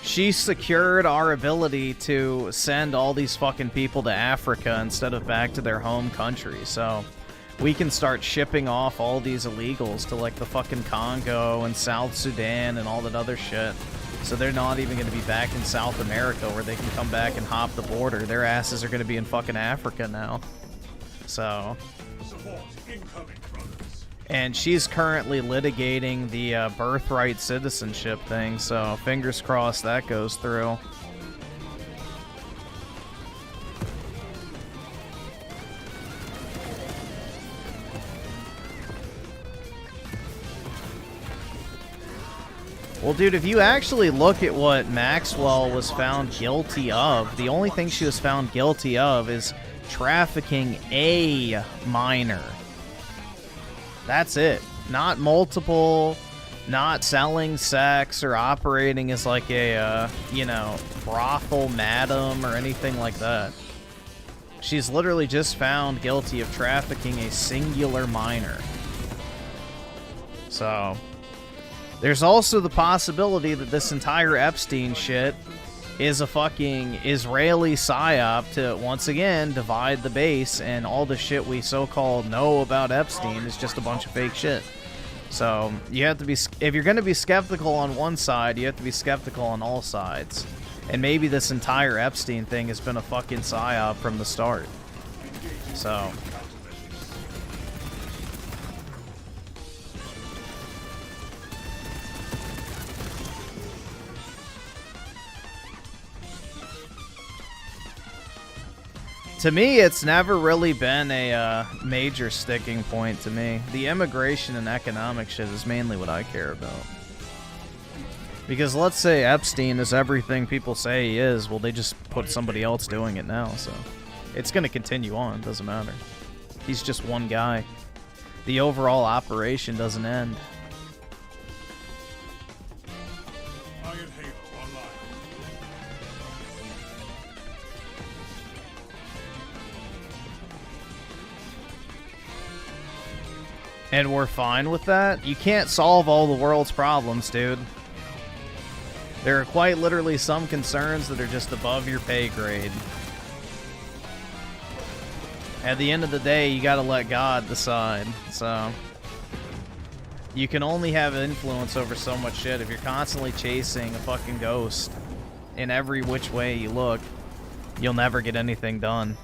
she secured our ability to send all these fucking people to Africa instead of back to their home country. So we can start shipping off all these illegals to like the fucking Congo and South Sudan and all that other shit. So they're not even going to be back in South America where they can come back and hop the border. Their asses are going to be in fucking Africa now. So... And she's currently litigating the birthright citizenship thing, so fingers crossed that goes through. Well, dude, if you actually look at what Maxwell was found guilty of, the only thing she was found guilty of is trafficking a minor. That's it. Not multiple, not selling sex or operating as like a, you know, brothel madam or anything like that. She's literally just found guilty of trafficking a singular minor. So, there's also the possibility that this entire Epstein shit is a fucking Israeli psyop to, once again, divide the base, and all the shit we so-called know about Epstein is just a bunch of fake shit. So, you have to be, if you're going to be skeptical on one side, you have to be skeptical on all sides. And maybe this entire Epstein thing has been a fucking psyop from the start. So... To me, it's never really been a major sticking point to me. The immigration and economic shit is mainly what I care about. Because let's say Epstein is everything people say he is, well, they just put somebody else doing it now, so... It's gonna continue on, doesn't matter. He's just one guy. The overall operation doesn't end. And we're fine with that? You can't solve all the world's problems, dude. There are quite literally some concerns that are just above your pay grade. At the end of the day, you gotta let God decide, so... You can only have influence over so much shit. If you're constantly chasing a fucking ghost in every which way you look, you'll never get anything done.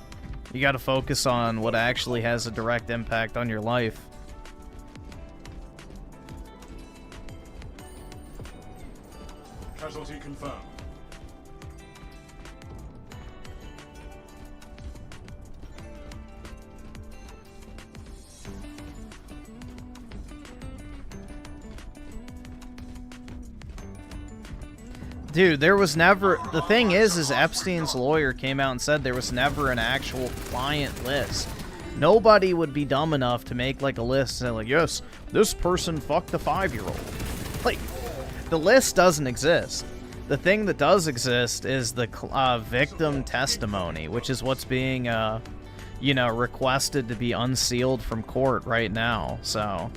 You gotta focus on what actually has a direct impact on your life. Casualty confirmed. Dude, there was never... The thing is Epstein's lawyer came out and said there was never an actual client list. Nobody would be dumb enough to make, like, a list and say, like, yes, this person fucked a 5-year-old. Like... The list doesn't exist. The thing that does exist is the victim testimony, which is what's being, you know, requested to be unsealed from court right now. So,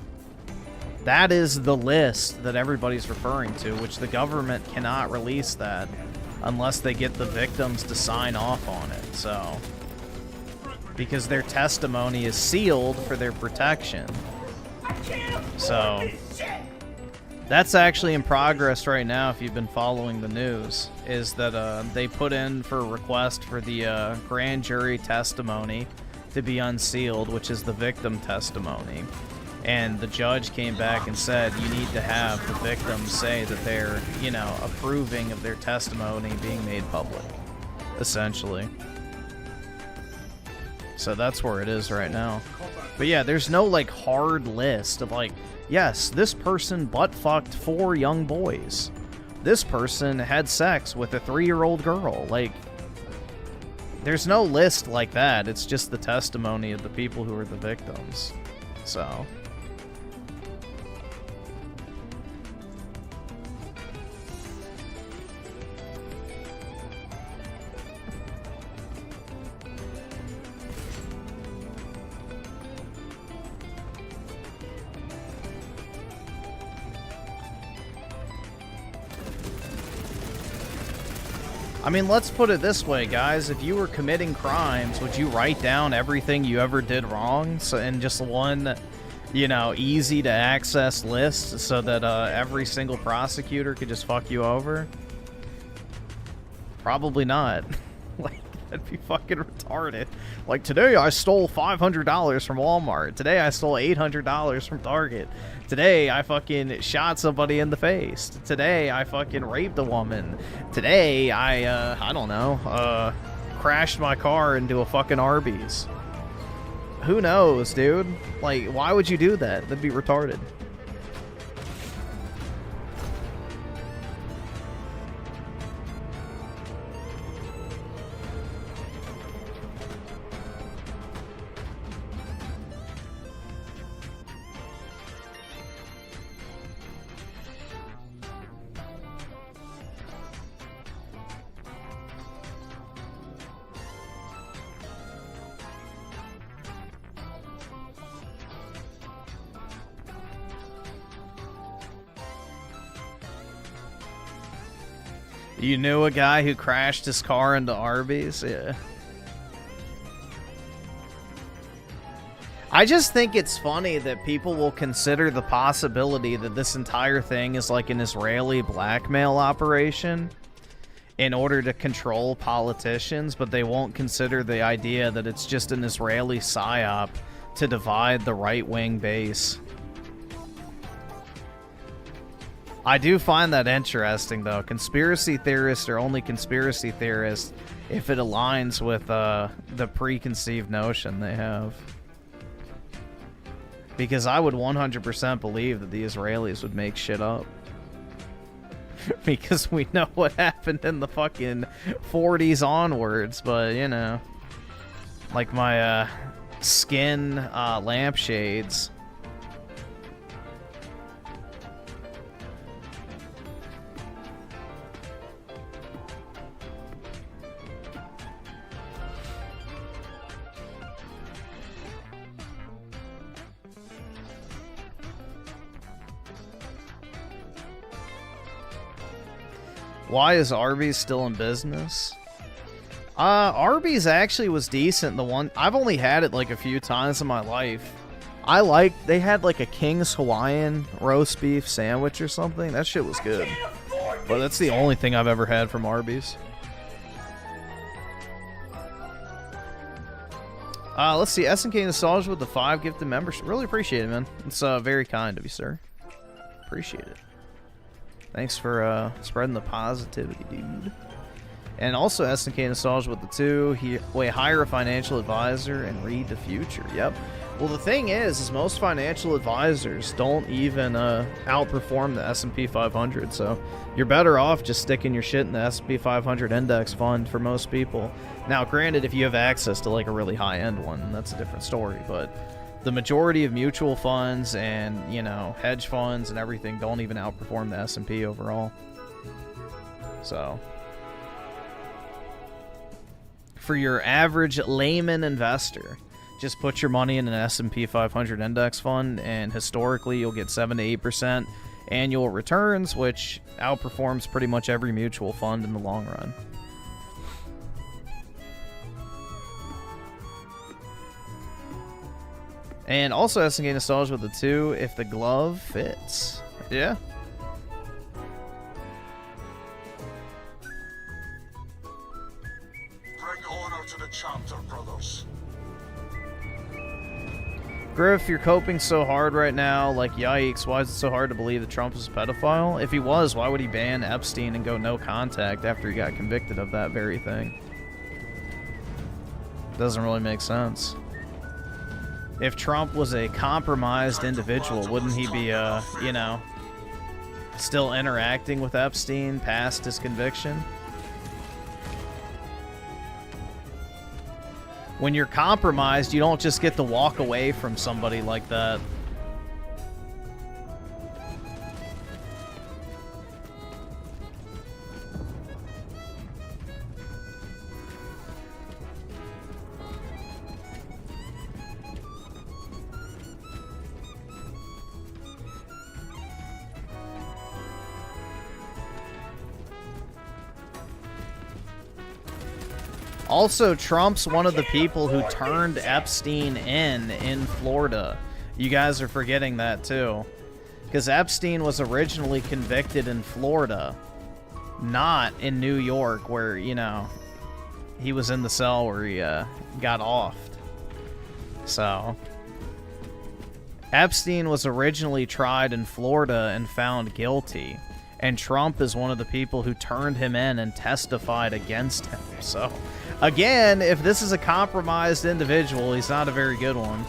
that is the list that everybody's referring to, which the government cannot release that unless they get the victims to sign off on it, so... Because their testimony is sealed for their protection. So... That's actually in progress right now, if you've been following the news, is that they put in for a request for the grand jury testimony to be unsealed, which is the victim testimony. And the judge came back and said, you need to have the victims say that they're, you know, approving of their testimony being made public, essentially. So that's where it is right now. But yeah, there's no, like, hard list of, like, yes, this person butt-fucked 4 young boys. This person had sex with a 3-year-old girl. Like, there's no list like that. It's just the testimony of the people who are the victims. So... I mean, let's put it this way, guys. If you were committing crimes, would you write down everything you ever did wrong in just one, you know, easy-to-access list so that every single prosecutor could just fuck you over? Probably not. Like, that'd be fucking retarded. Like, today I stole $500 from Walmart. Today I stole $800 from Target. Today, I fucking shot somebody in the face. Today, I fucking raped a woman. Today, I don't know, crashed my car into a fucking Arby's. Who knows, dude? Like, why would you do that? That'd be retarded. You knew a guy who crashed his car into Arby's? Yeah. I just think it's funny that people will consider the possibility that this entire thing is like an Israeli blackmail operation in order to control politicians, but they won't consider the idea that it's just an Israeli psyop to divide the right-wing base. I do find that interesting, though. Conspiracy theorists are only conspiracy theorists if it aligns with the preconceived notion they have. Because I would 100% believe that the Israelis would make shit up. Because we know what happened in the fucking 40s onwards, but, you know. Like my skin lampshades. Why is Arby's still in business? Arby's actually was decent. I've only had it like a few times in my life. They had like a King's Hawaiian roast beef sandwich or something. That shit was good. But that's the only thing I've ever had from Arby's. Let's see. SNK Nostalgia with the 5 gifted membership. Really appreciate it, man. It's very kind of you, sir. Appreciate it. Thanks for spreading the positivity, dude. And also SNK Nostalgia with the 2. Hire a financial advisor and read the future. Yep. Well, the thing is most financial advisors don't even outperform the S&P 500. So you're better off just sticking your shit in the S&P 500 index fund for most people. Now, granted, if you have access to like a really high-end one, that's a different story. But the majority of mutual funds and, you know, hedge funds and everything don't even outperform the S&P overall. So, for your average layman investor, just put your money in an S&P 500 index fund, and historically you'll get 7 to 8%. annual returns, which outperforms pretty much every mutual fund in the long run. And also has some gain nostalgia with the 2 if the glove fits. Yeah. Bring order to the chapter, brothers. Griff, you're coping so hard right now. Like, yikes, why is it so hard to believe that Trump is a pedophile? If he was, why would he ban Epstein and go no contact after he got convicted of that very thing? Doesn't really make sense. If Trump was a compromised individual, wouldn't he be, you know, still interacting with Epstein past his conviction? When you're compromised, you don't just get to walk away from somebody like that. Also, Trump's one of the people who turned Epstein in Florida. You guys are forgetting that, too. Because Epstein was originally convicted in Florida, not in New York, where, you know, he was in the cell where he got offed. So, Epstein was originally tried in Florida and found guilty. And Trump is one of the people who turned him in and testified against him. So, again, if this is a compromised individual, he's not a very good one.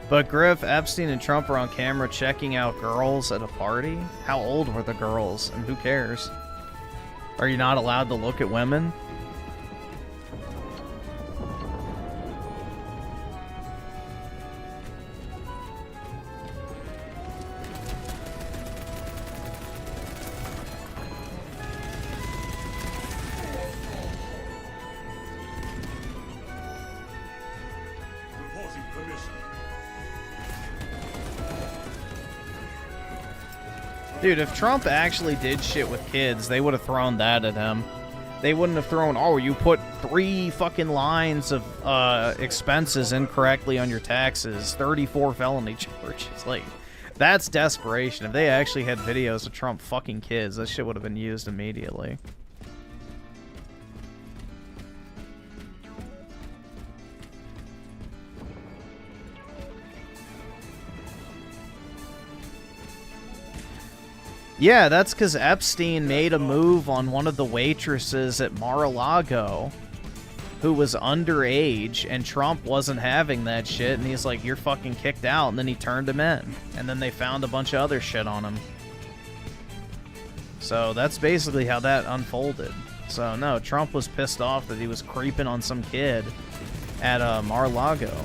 But Griff, Epstein and Trump are on camera checking out girls at a party? How old were the girls, and who cares? Are you not allowed to look at women? Reporting permission. Dude, if Trump actually did shit with kids, they would have thrown that at him. They wouldn't have thrown, oh, you put 3 fucking lines of expenses incorrectly on your taxes, 34 felony charges. Like, that's desperation. If they actually had videos of Trump fucking kids, that shit would have been used immediately. Yeah, that's because Epstein made a move on one of the waitresses at Mar-a-Lago who was underage, and Trump wasn't having that shit, and he's like, you're fucking kicked out, and then he turned him in. And then they found a bunch of other shit on him. So that's basically how that unfolded. So no, Trump was pissed off that he was creeping on some kid at Mar-a-Lago.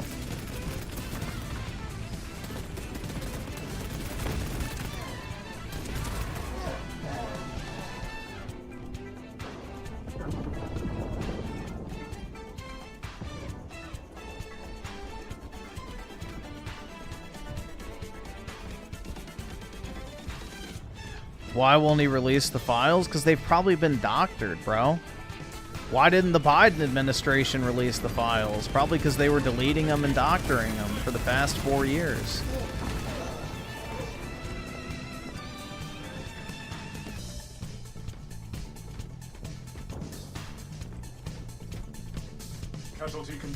Why won't he release the files? Because they've probably been doctored, bro. Why didn't the Biden administration release the files? Probably because they were deleting them and doctoring them for the past 4 years.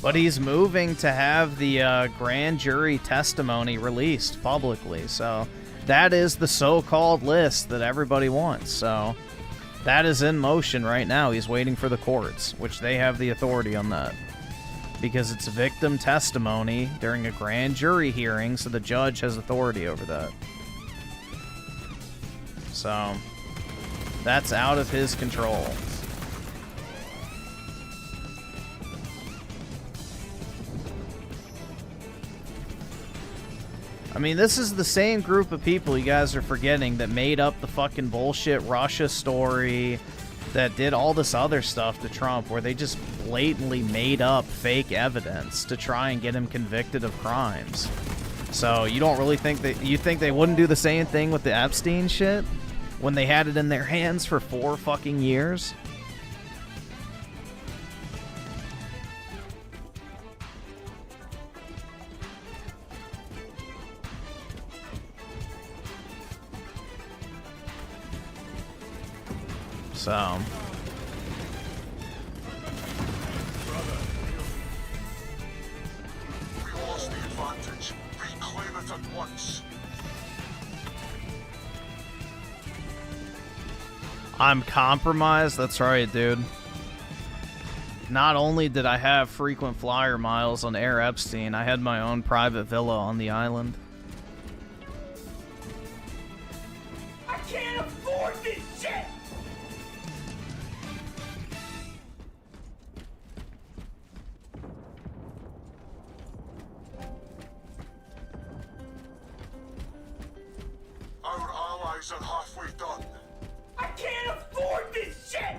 But he's moving to have the grand jury testimony released publicly, so that is the so-called list that everybody wants. So that is in motion right now. He's waiting for the courts, which they have the authority on that. Because it's victim testimony during a grand jury hearing, so the judge has authority over that. So that's out of his control. I mean, this is the same group of people you guys are forgetting that made up the fucking bullshit Russia story, that did all this other stuff to Trump, where they just blatantly made up fake evidence to try and get him convicted of crimes. So you don't really think that, you think they wouldn't do the same thing with the Epstein shit when they had it in their hands for 4 fucking years? So We lost the advantage. Reclaim it at once. I'm compromised? That's right, dude. Not only did I have frequent flyer miles on Air Epstein, I had my own private villa on the island. I can't afford this shit! Our allies are halfway done. I can't afford this shit!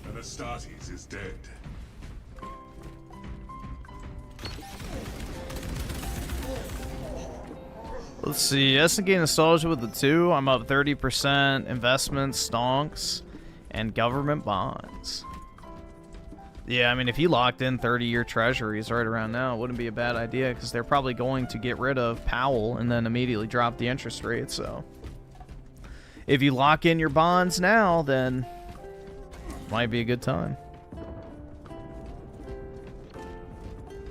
Anastates is dead. Let's see, S&K Nostalgia with the 2. I'm up 30%. Investments, stonks, and government bonds. Yeah, I mean, if you locked in 30-year treasuries right around now, it wouldn't be a bad idea, because they're probably going to get rid of Powell and then immediately drop the interest rate, so if you lock in your bonds now, then might be a good time.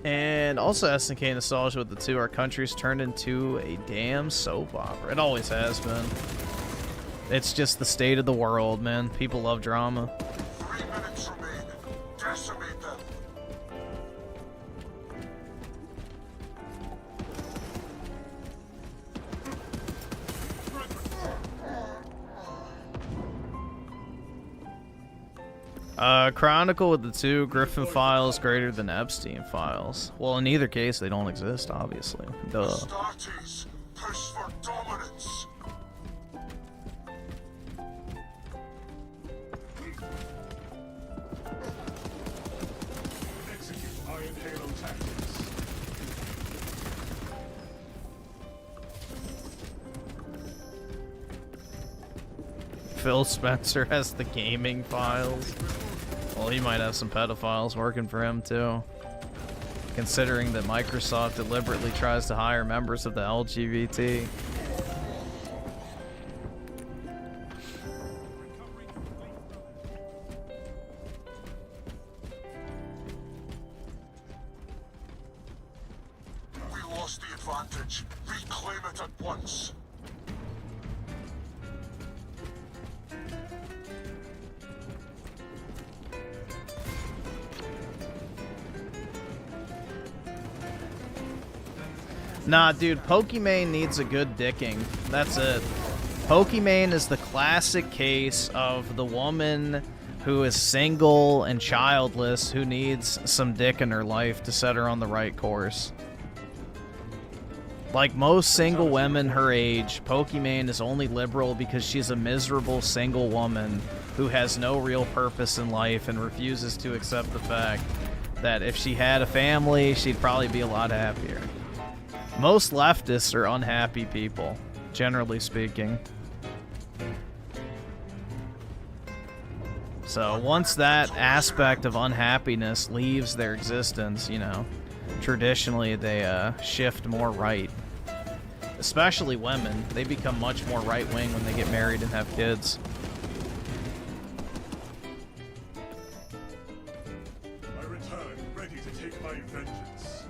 And also S&K Nostalgia with the 2. Our country's turned into a damn soap opera. It always has been. It's just the state of the world, man. People love drama. 3 minutes remain. Decimate them. Chronicle with the 2. Griffin files greater than Epstein files. Well, in either case, they don't exist, obviously. Duh. Anastates, push for dominance. Execute Iron Halo tactics. Phil Spencer has the gaming files. Well, he might have some pedophiles working for him, too. Considering that Microsoft deliberately tries to hire members of the LGBT. We lost the advantage. Reclaim it at once. Nah, dude, Pokimane needs a good dicking. That's it. Pokimane is the classic case of the woman who is single and childless who needs some dick in her life to set her on the right course. Like most single women her age, Pokimane is only liberal because she's a miserable single woman who has no real purpose in life and refuses to accept the fact that if she had a family, she'd probably be a lot happier. Most leftists are unhappy people, generally speaking. So once that aspect of unhappiness leaves their existence, you know, traditionally they shift more right. Especially women. They become much more right-wing when they get married and have kids. I return, ready to take my vengeance.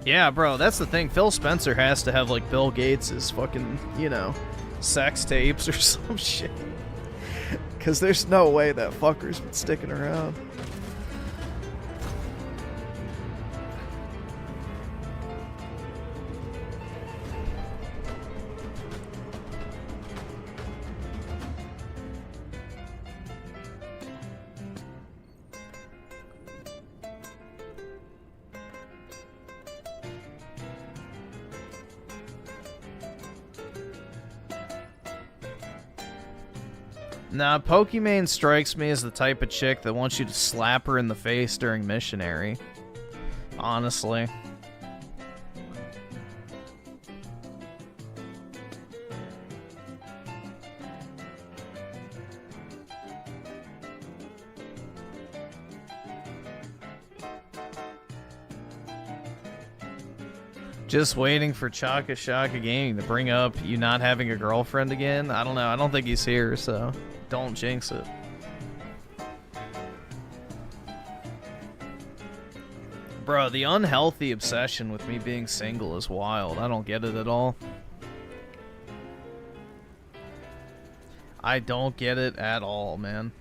Yeah, bro, that's the thing. Phil Spencer has to have, like, Bill Gates' fucking, you know, sex tapes or some shit. Because there's no way that fucker's been sticking around. Nah, Pokimane strikes me as the type of chick that wants you to slap her in the face during missionary. Honestly. Just waiting for Chaka Shaka Gaming to bring up you not having a girlfriend again. I don't know. I don't think he's here, so don't jinx it. Bro, the unhealthy obsession with me being single is wild. I don't get it at all. I don't get it at all, man.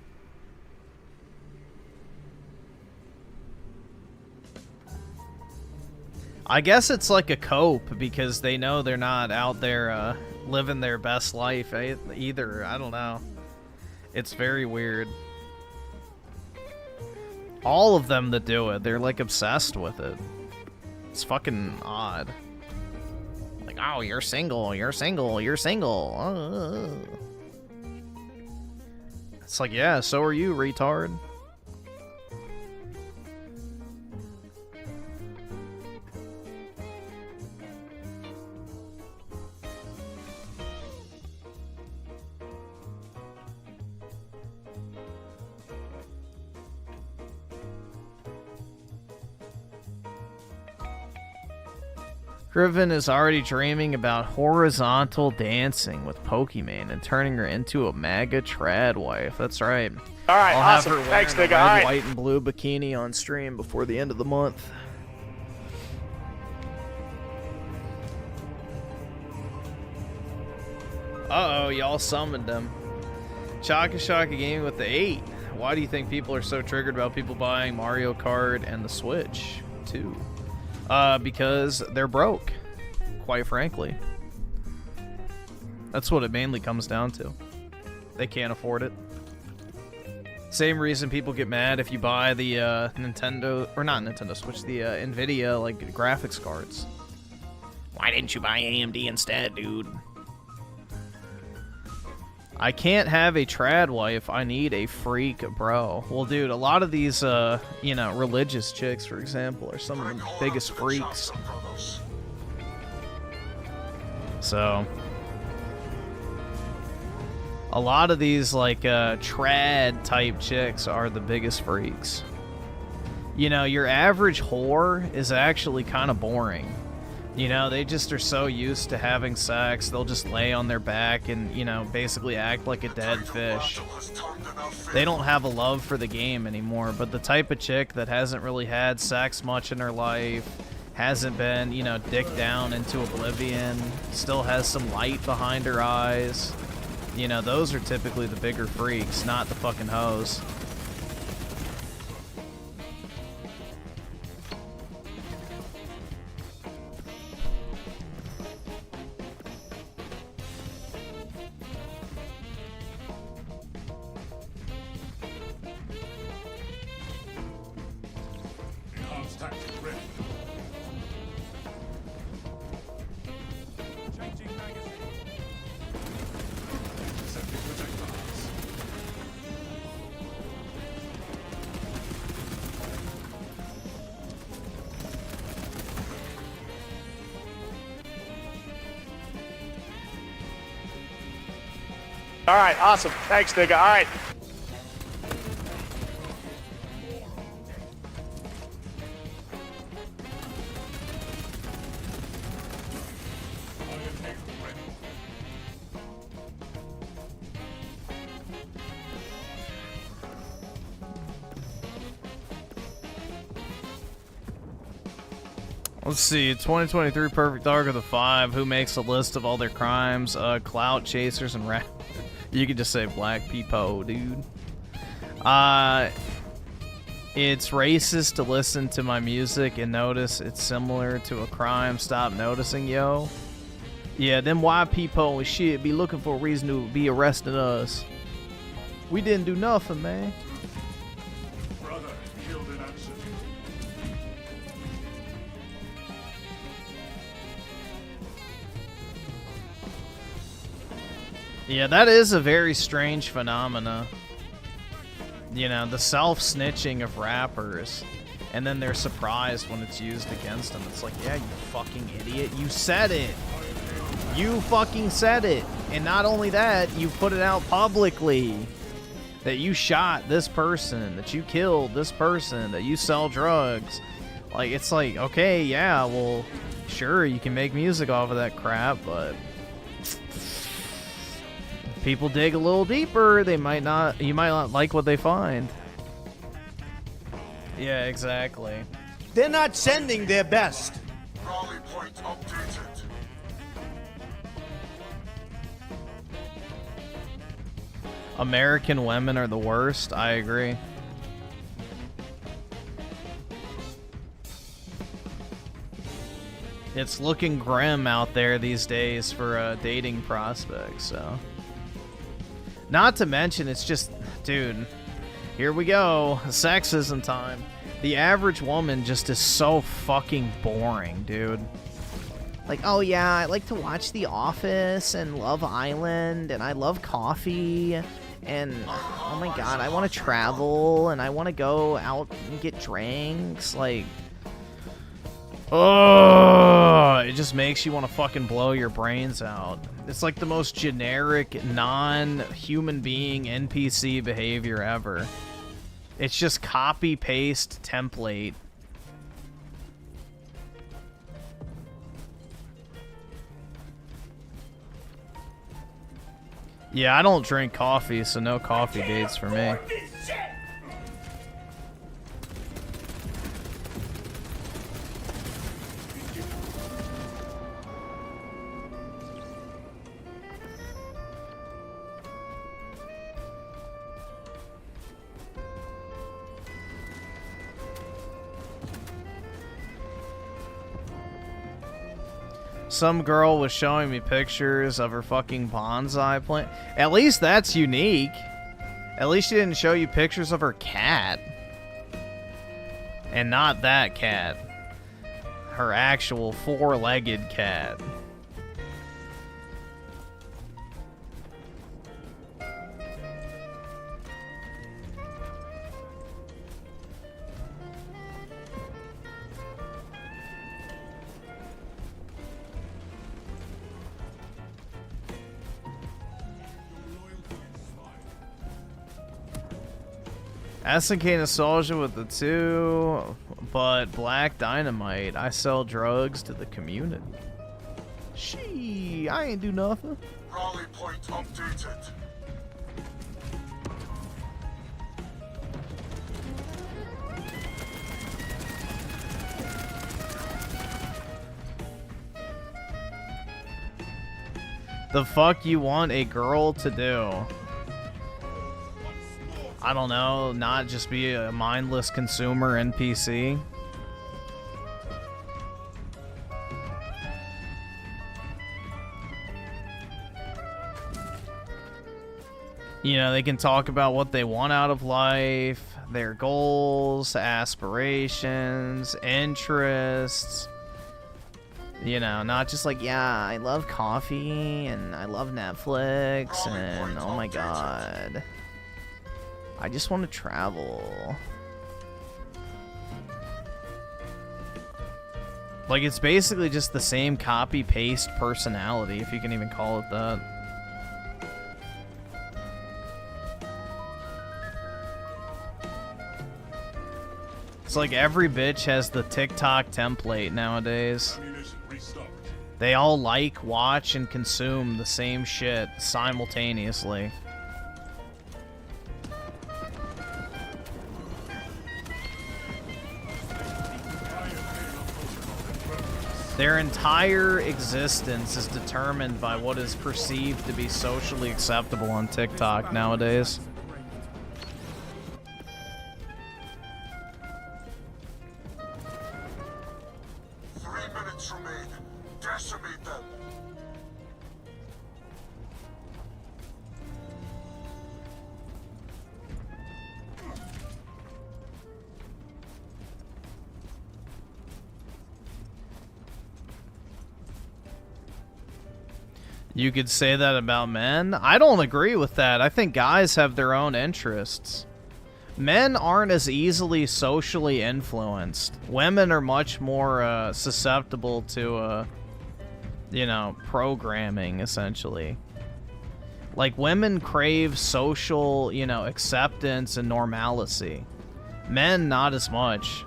I guess it's like a cope because they know they're not out there living their best life either. I don't know. It's very weird. All of them that do it, they're like obsessed with it. It's fucking odd. Like, oh, you're single, you're single, you're single. It's like, yeah, so are you, retard. Griffin is already dreaming about horizontal dancing with Pokimane and turning her into a MAGA trad wife. That's right. All right, I'll awesome. have her Thanks, wearing nigga. a All red, right. white, and blue bikini on stream before the end of the month. Uh-oh, y'all summoned him. Chaka Shaka Gaming with the 8. Why do you think people are so triggered about people buying Mario Kart and the Switch, too? Because they're broke, quite frankly. That's what it mainly comes down to. They can't afford it. Same reason people get mad if you buy the Nintendo, or not Nintendo Switch, the Nvidia like graphics cards. Why didn't you buy AMD instead, dude? I can't have a trad wife. I need a freak bro. Well, dude, a lot of these, you know, religious chicks, for example, are some of the biggest freaks. So, a lot of these, like, trad type chicks are the biggest freaks. You know, your average whore is actually kind of boring. You know, they just are so used to having sex, they'll just lay on their back and, you know, basically act like a dead fish. They don't have a love for the game anymore, but the type of chick that hasn't really had sex much in her life, hasn't been, you know, dicked down into oblivion, still has some light behind her eyes, you know, those are typically the bigger freaks, not the fucking hoes. Contact ready. Changing magazine. Setting projectiles. All right, awesome. Thanks, nigga. All right. Let's see, 2023 Perfect Dark of the 5. Who makes a list of all their crimes? Clout chasers and rap. You could just say black people, dude. It's racist to listen to my music and notice it's similar to a crime. Stop noticing, yo. Yeah, them white people and shit be looking for a reason to be arresting us. We didn't do nothing, man. Brother killed in action. Yeah, that is a very strange phenomena. You know, the self-snitching of rappers, and then they're surprised when it's used against them. It's like, yeah, you fucking idiot. You said it. You fucking said it. And not only that, you put it out publicly. That you shot this person, that you killed this person, that you sell drugs. Like, it's like, okay, yeah, well, sure, you can make music off of that crap, but people dig a little deeper, you might not like what they find. Yeah, exactly. They're not sending their best. Rally point updated. American women are the worst. I agree. It's looking grim out there these days for dating prospects, so. Not to mention, it's just, dude, here we go. Sexism time. The average woman just is so fucking boring, dude. Like, oh yeah, I like to watch The Office and Love Island, and I love coffee, and oh my god, I want to travel, and I want to go out and get drinks, like, oh, it just makes you want to fucking blow your brains out. It's like the most generic, non-human being NPC behavior ever. It's just copy-paste template. Yeah, I don't drink coffee, so no coffee dates for me. Some girl was showing me pictures of her fucking bonsai plant. At least that's unique. At least she didn't show you pictures of her cat. And not that cat. Her actual four-legged cat. SNK Nostalgia with the 2, but Black Dynamite. I sell drugs to the community. Shee, I ain't do nothing. Rally point updated. The fuck you want a girl to do? I don't know, not just be a mindless consumer NPC. You know, they can talk about what they want out of life, their goals, aspirations, interests. You know, not just like, yeah, I love coffee and I love Netflix and oh my god, I just want to travel. Like, it's basically just the same copy-paste personality, if you can even call it that. It's like every bitch has the TikTok template nowadays. They all like, watch, and consume the same shit simultaneously. Their entire existence is determined by what is perceived to be socially acceptable on TikTok nowadays. Decimate them. You could say that about men. I don't agree with that. I think guys have their own interests. Men aren't as easily socially influenced. Women are much more susceptible to, you know, programming, essentially. Like, women crave social, you know, acceptance and normalcy. Men, not as much.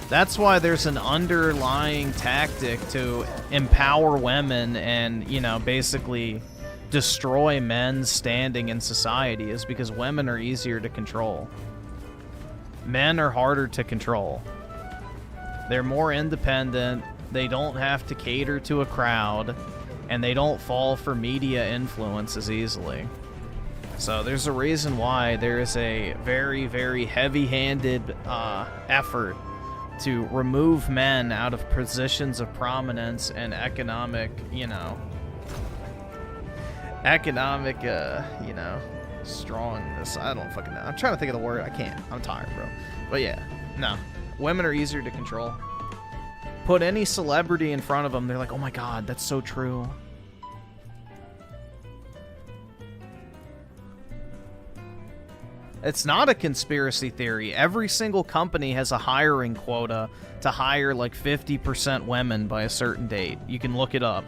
That's why there's an underlying tactic to empower women and, you know, basically destroy men's standing in society, is because women are easier to control. Men are harder to control. They're more independent, they don't have to cater to a crowd, and they don't fall for media influence as easily. So there's a reason why there is a very, very heavy-handed effort to remove men out of positions of prominence and economic, you know, strongness. I don't fucking know. I'm trying to think of the word. I can't. I'm tired, bro. But yeah, no. Women are easier to control. Put any celebrity in front of them, they're like, oh my god, that's so true. It's not a conspiracy theory. Every single company has a hiring quota to hire like 50% women by a certain date. You can look it up.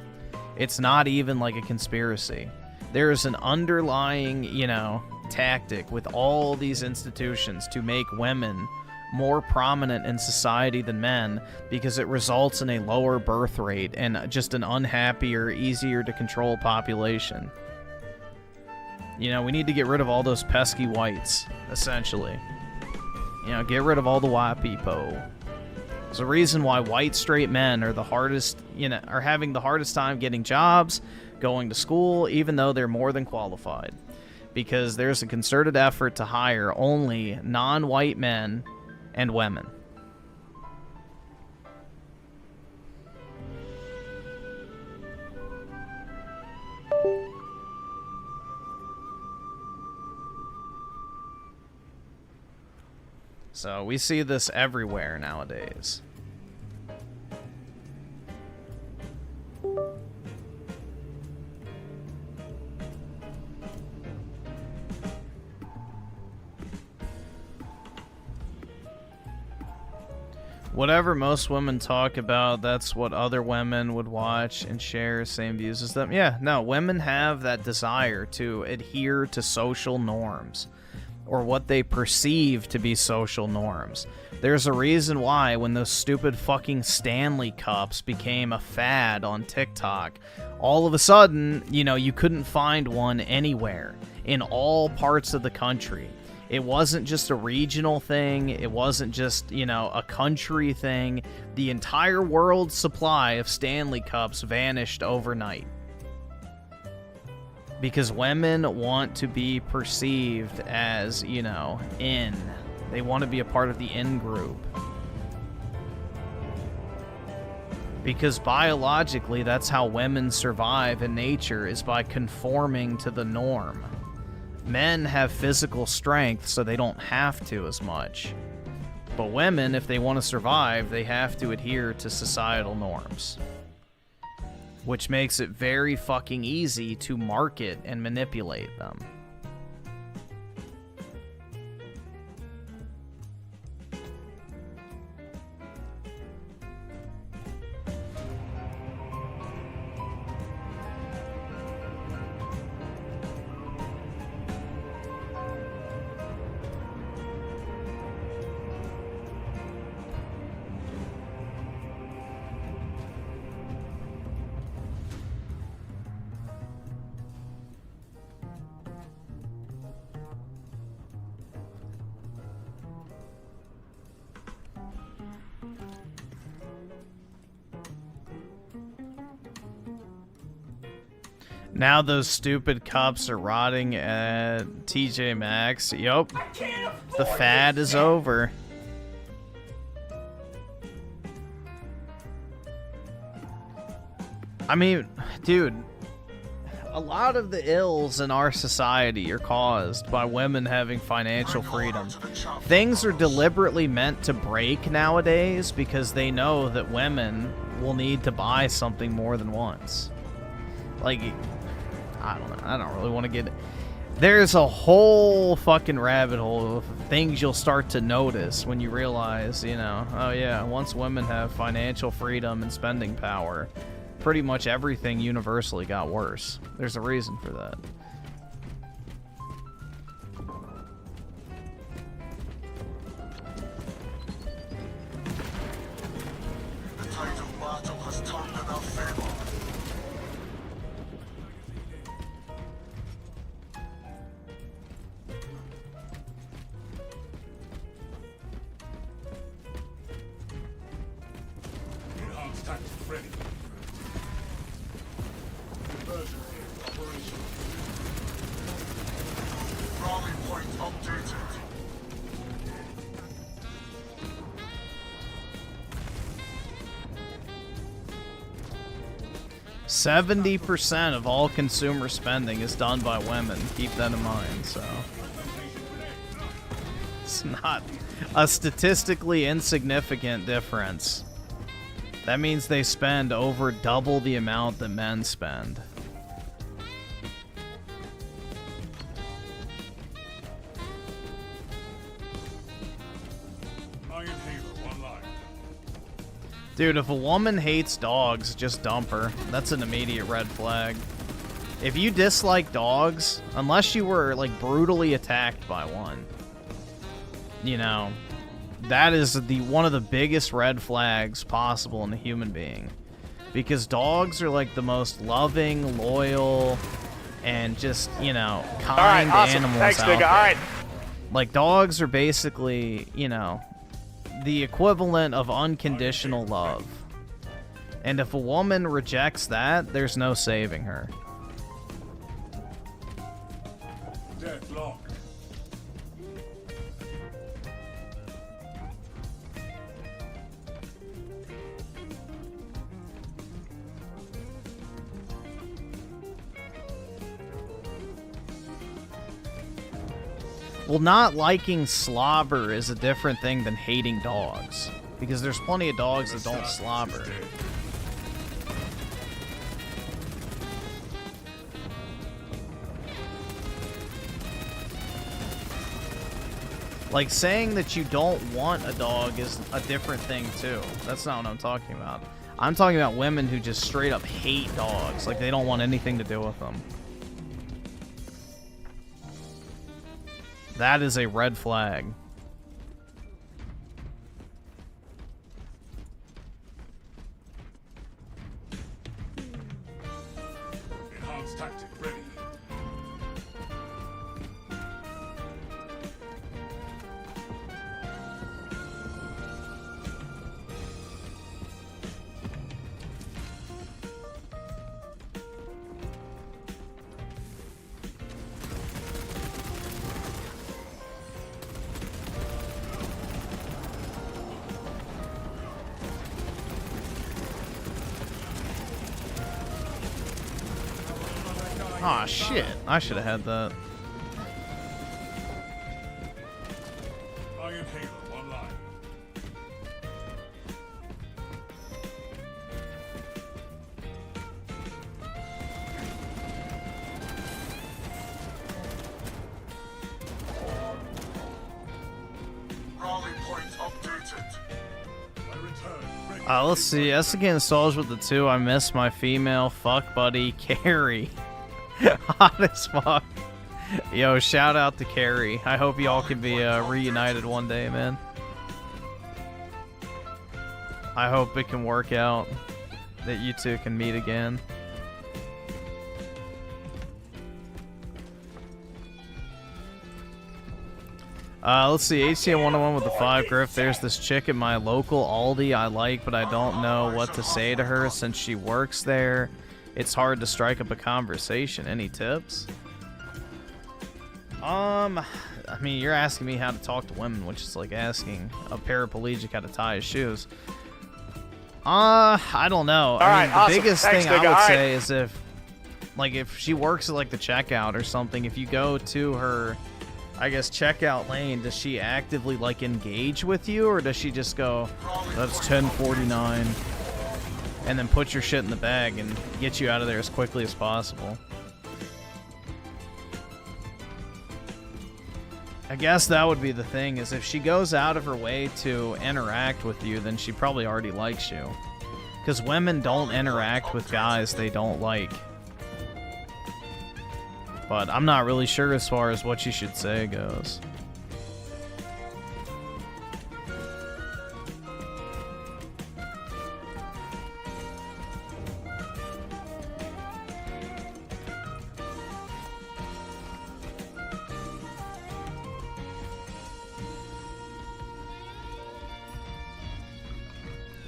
It's not even like a conspiracy. There is an underlying, you know, tactic with all these institutions to make women more prominent in society than men, because it results in a lower birth rate and just an unhappier, easier to control population. You know, we need to get rid of all those pesky whites, essentially. You know, get rid of all the white people. There's a reason why white straight men are the hardest, you know, are having the hardest time getting jobs, going to school, even though they're more than qualified. Because there's a concerted effort to hire only non-white men and women. So we see this everywhere nowadays. Whatever most women talk about, that's what other women would watch and share same views as them. Yeah, no, women have that desire to adhere to social norms, or what they perceive to be social norms. There's a reason why when those stupid fucking Stanley Cups became a fad on TikTok, all of a sudden, you know, you couldn't find one anywhere in all parts of the country. It wasn't just a regional thing. It wasn't just, you know, a country thing. The entire world's supply of Stanley Cups vanished overnight. Because women want to be perceived as, you know, in. They want to be a part of the in group. Because biologically, that's how women survive in nature, is by conforming to the norm. Men have physical strength, so they don't have to as much. But women, if they want to survive, they have to adhere to societal norms. Which makes it very fucking easy to market and manipulate them. Now those stupid cups are rotting at TJ Maxx. Yup. The fad is over. I mean, dude, a lot of the ills in our society are caused by women having financial freedom. Things are deliberately meant to break nowadays because they know that women will need to buy something more than once. Like, I don't know. I don't really want to get... There's a whole fucking rabbit hole of things you'll start to notice when you realize, you know, oh yeah, once women have financial freedom and spending power, pretty much everything universally got worse. There's a reason for that. The tide of battle has turned in our favor. Enhanced tactics ready. Conversion operational. Rally point updated. 70% of all consumer spending is done by women. Keep that in mind, so... It's not a statistically insignificant difference. That means they spend over double the amount that men spend. Iron Halo online. Dude, if a woman hates dogs, just dump her. That's an immediate red flag. If you dislike dogs, unless you were, like, brutally attacked by one, you know, that is one of the biggest red flags possible in a human being. Because dogs are, like, the most loving, loyal, and just, you know, kind awesome. animals Thanks, out nigga. there. All right. Like, dogs are basically, you know, the equivalent of unconditional love. And if a woman rejects that, there's no saving her. Deadlock. Well, not liking slobber is a different thing than hating dogs. Because there's plenty of dogs that don't slobber. Like, saying that you don't want a dog is a different thing, too. That's not what I'm talking about. I'm talking about women who just straight up hate dogs. Like, they don't want anything to do with them. That is a red flag. Enhanced tactic ready. Aw, shit. I should have had that. Iron Halo online. Rally point updated. I return. Ready. Let's see. Essica installs with the 2. I miss my female fuck buddy, Carrie. Hot as fuck. Yo, shout out to Carrie. I hope y'all can be reunited one day, man. I hope it can work out. That you two can meet again. Let's see. HCM 101 with the 5 Griff. There's this chick at my local Aldi I like, but I don't know what to say to her since she works there. It's hard to strike up a conversation. Any tips? I mean, you're asking me how to talk to women, which is like asking a paraplegic how to tie his shoes. I don't know. I mean, the biggest thing I would say is Like, if she works at, like, the checkout or something, if you go to her, I guess, checkout lane, does she actively, like, engage with you? Or does she just go, that's 1049, and then put your shit in the bag and get you out of there as quickly as possible? I guess that would be the thing, is if she goes out of her way to interact with you, then she probably already likes you. Because women don't interact with guys they don't like. But I'm not really sure as far as what you should say goes.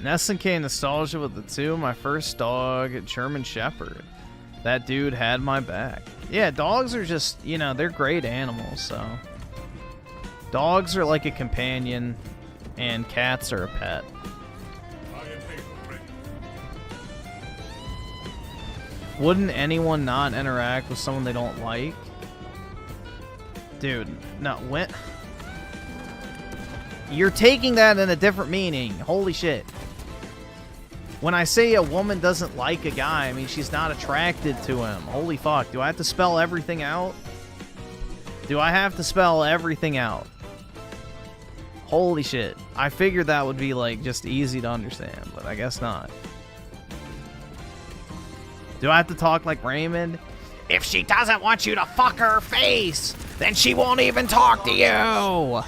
SNK nostalgia with the 2. My first dog, German Shepherd. That dude had my back. Yeah, dogs are just, you know, they're great animals, so. Dogs are like a companion, and cats are a pet. Wouldn't anyone not interact with someone they don't like? Dude, no, when... You're taking that in a different meaning. Holy shit. When I say a woman doesn't like a guy, I mean she's not attracted to him. Holy fuck. Do I have to spell everything out? Do I have to spell everything out? Holy shit. I figured that would be, like, just easy to understand, but I guess not. Do I have to talk like Raymond? If she doesn't want you to fuck her face, then she won't even talk to you!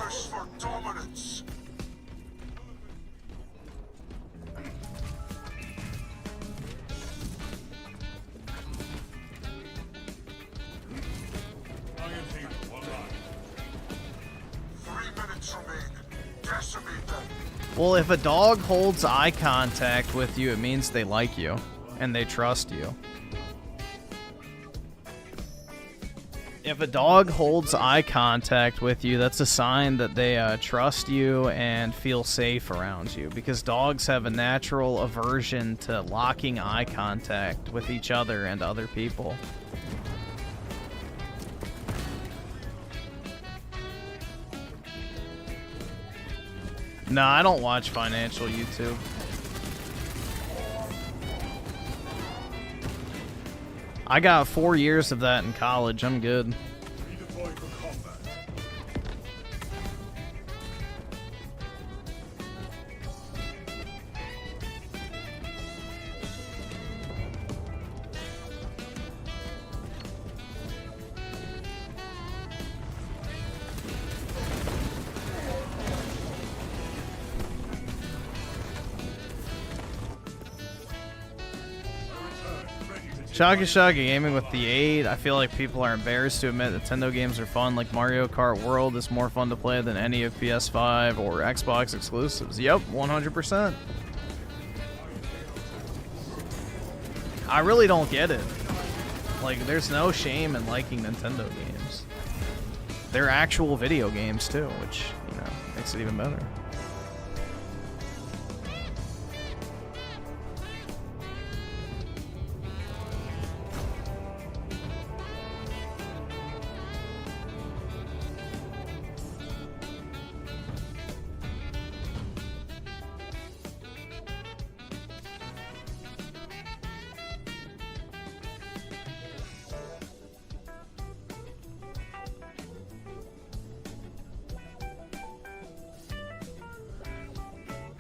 Well, if a dog holds eye contact with you, it means they like you, and they trust you. If a dog holds eye contact with you, that's a sign that they trust you and feel safe around you, because dogs have a natural aversion to locking eye contact with each other and other people. No, I don't watch financial YouTube. I got 4 years of that in college. I'm good. Shaggy Shaggy gaming with the 8. I feel like people are embarrassed to admit Nintendo games are fun. Like Mario Kart World is more fun to play than any of PS5 or Xbox exclusives. Yep, 100%. I really don't get it. Like, there's no shame in liking Nintendo games. They're actual video games too, which, you know, makes it even better.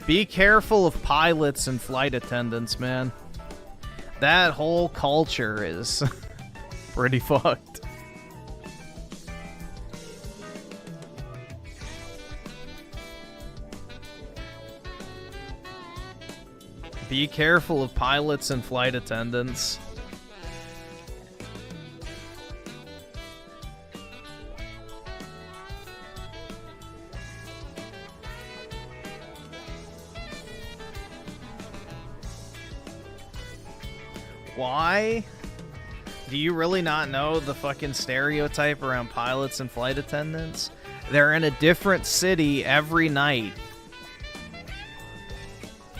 Be careful of pilots and flight attendants, man. That whole culture is pretty fucked. Be careful of pilots and flight attendants. Why? Do you really not know the fucking stereotype around pilots and flight attendants? They're in a different city every night.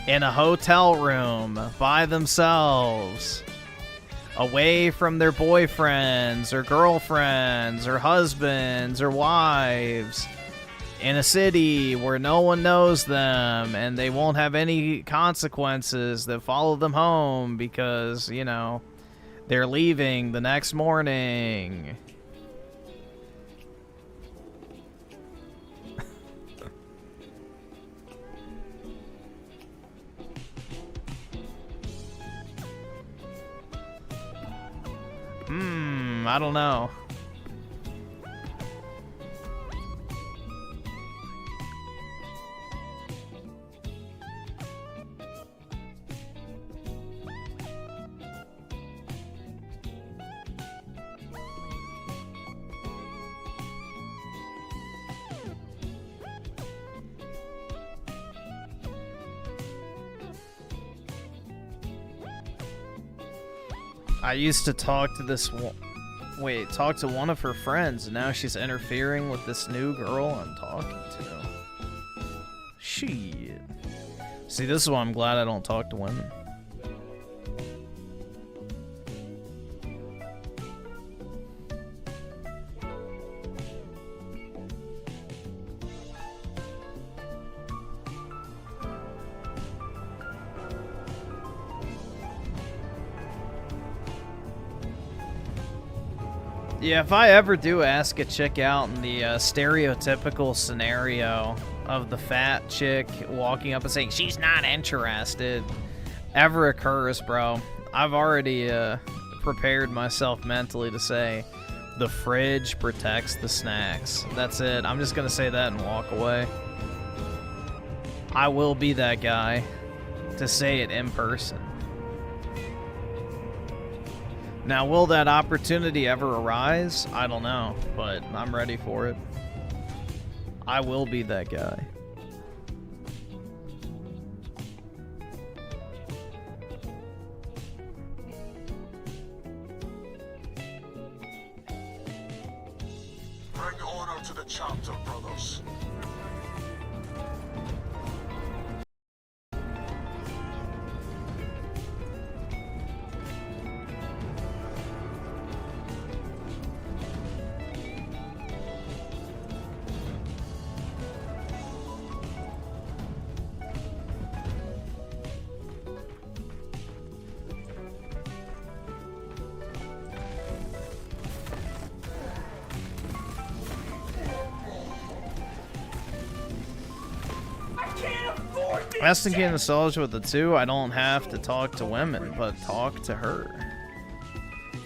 In a hotel room by themselves. away from their boyfriends or girlfriends or husbands or wives in a city where no one knows them and they won't have any consequences that follow them home because, you know, they're leaving the next morning. I don't know. I used to talk to this talk to one of her friends, and now she's interfering with this new girl I'm talking to. Shit. See, this is why I'm glad I don't talk to women. Yeah, if I ever do ask a chick out in the stereotypical scenario of the fat chick walking up and saying she's not interested ever occurs, bro, I've already prepared myself mentally to say the fridge protects the snacks. That's it. I'm just going to say that and walk away. I will be that guy to say it in person. Now, will that opportunity ever arise? I don't know, but I'm ready for it. I will be that guy. Bring order to the chapter, brothers. SNK nostalgia with the 2, I don't have to talk to women, but talk to her.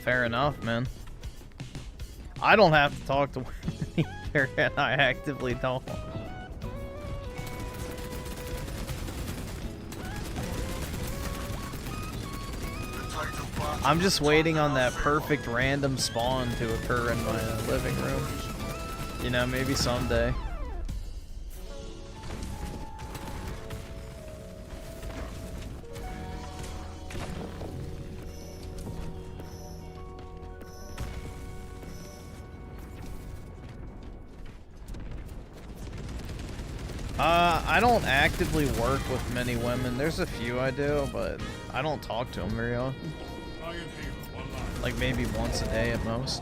Fair enough, man. I don't have to talk to women either, and I actively don't. I'm just waiting on that perfect random spawn to occur in my living room. You know, maybe someday. I don't actively work with many women. There's a few I do, but I don't talk to them very often. Like maybe once a day at most.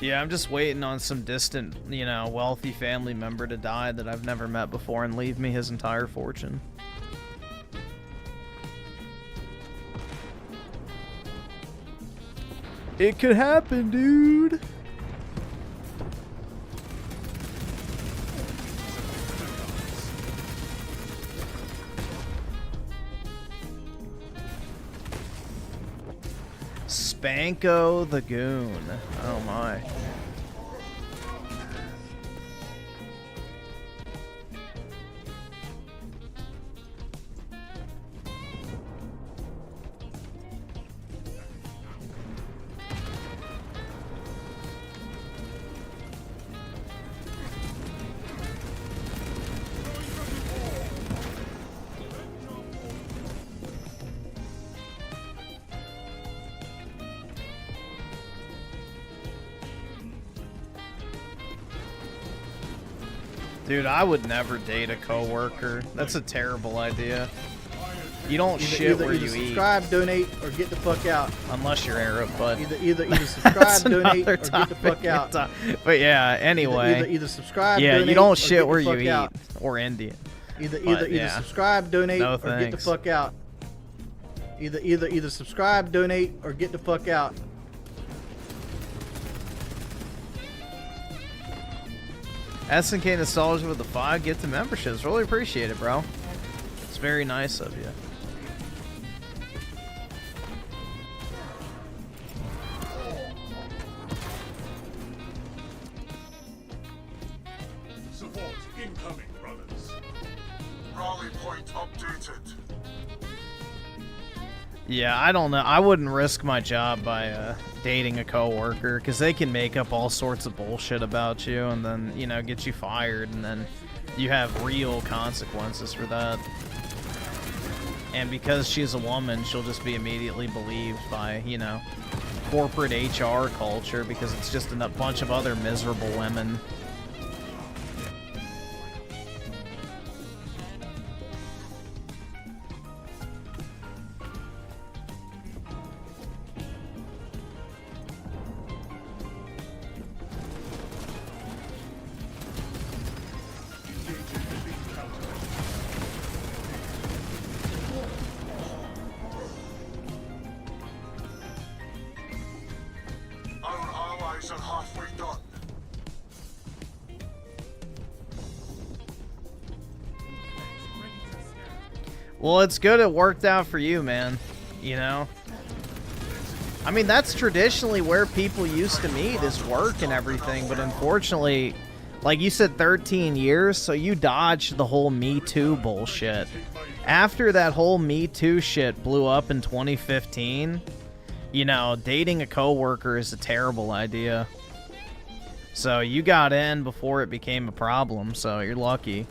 Yeah, I'm just waiting on some distant, you know, wealthy family member to die that I've never met before and leave me his entire fortune. It could happen, dude. Spanko the Goon. Oh my. Dude, I would never date a coworker. That's a terrible idea. You don't Either, shit either, where either you subscribe, donate, or get the fuck out. eat. Unless you're Arab, but... Either subscribe, That's donate, or another get the fuck out. But yeah, anyway. Either subscribe, Yeah, donate, you don't or shit get the where you fuck eat. out. Or Indian. Either yeah. subscribe, donate, No or get the thanks. fuck out. Either subscribe, donate, or get the fuck out. SNK Nostalgia with the 5 gifted memberships. Really appreciate it, bro. It's very nice of you. Support incoming, brothers. Rally point updated. Yeah, I don't know. I wouldn't risk my job by dating a coworker because they can make up all sorts of bullshit about you and then, you know, get you fired, and then you have real consequences for that. And because she's a woman, she'll just be immediately believed by, you know, corporate HR culture because it's just a bunch of other miserable women. Our allies are halfway done. Well, it's good it worked out for you, man. You know? I mean, that's traditionally where people used to meet, is work and everything, but unfortunately, like you said, 13 years, so you dodged the whole Me Too bullshit. After that whole Me Too shit blew up in 2015, you know, dating a coworker is a terrible idea. So you got in before it became a problem, so you're lucky.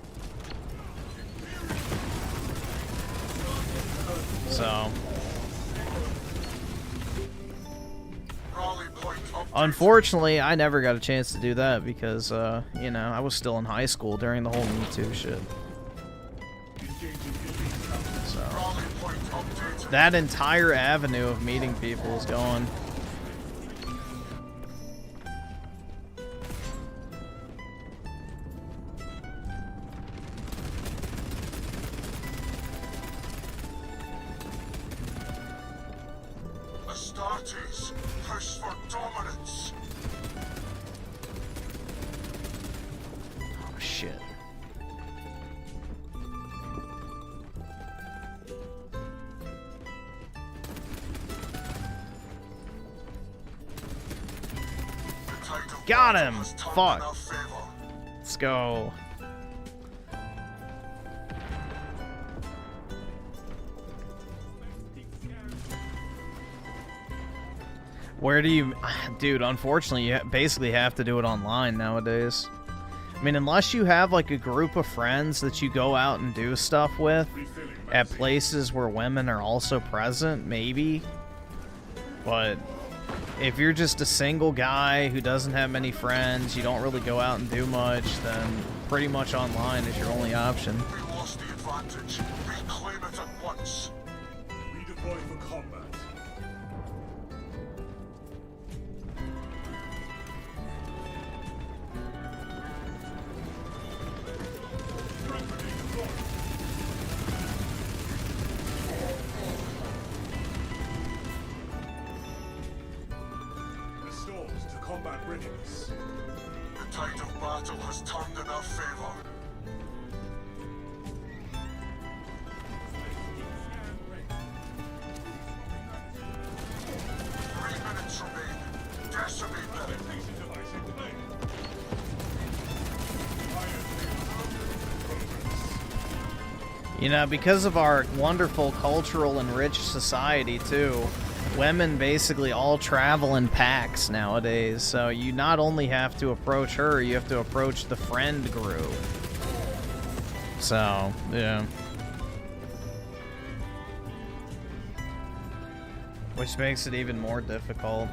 So, unfortunately, I never got a chance to do that because, you know, I was still in high school during the whole Me Too shit. So, that entire avenue of meeting people is gone. Astartes, push for dominance. Oh, shit. Got him! Fuck. Let's go. Where do you... Dude, unfortunately, you basically have to do it online nowadays. I mean, unless you have, like, a group of friends that you go out and do stuff with at places where women are also present, maybe. But if you're just a single guy who doesn't have many friends, you don't really go out and do much, then pretty much online is your only option. We lost the advantage. Reclaim it at once. Redeploy for combat. Restored to combat readiness. The tide of battle has turned in our favor. 3 minutes remain. Decimate them. You know, because of our wonderful cultural and rich society, too, women basically all travel in packs nowadays. So you not only have to approach her, you have to approach the friend group. So, yeah. Which makes it even more difficult.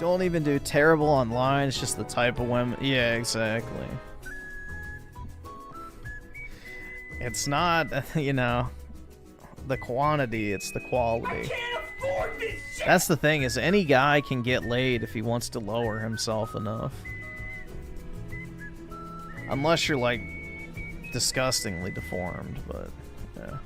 Don't even do terrible online. It's just the type of women. Yeah, exactly. It's not, you know, the quantity, it's the quality. I can't afford this shit. That's the thing, is any guy can get laid if he wants to lower himself enough. Unless you're, like, disgustingly deformed, but, yeah.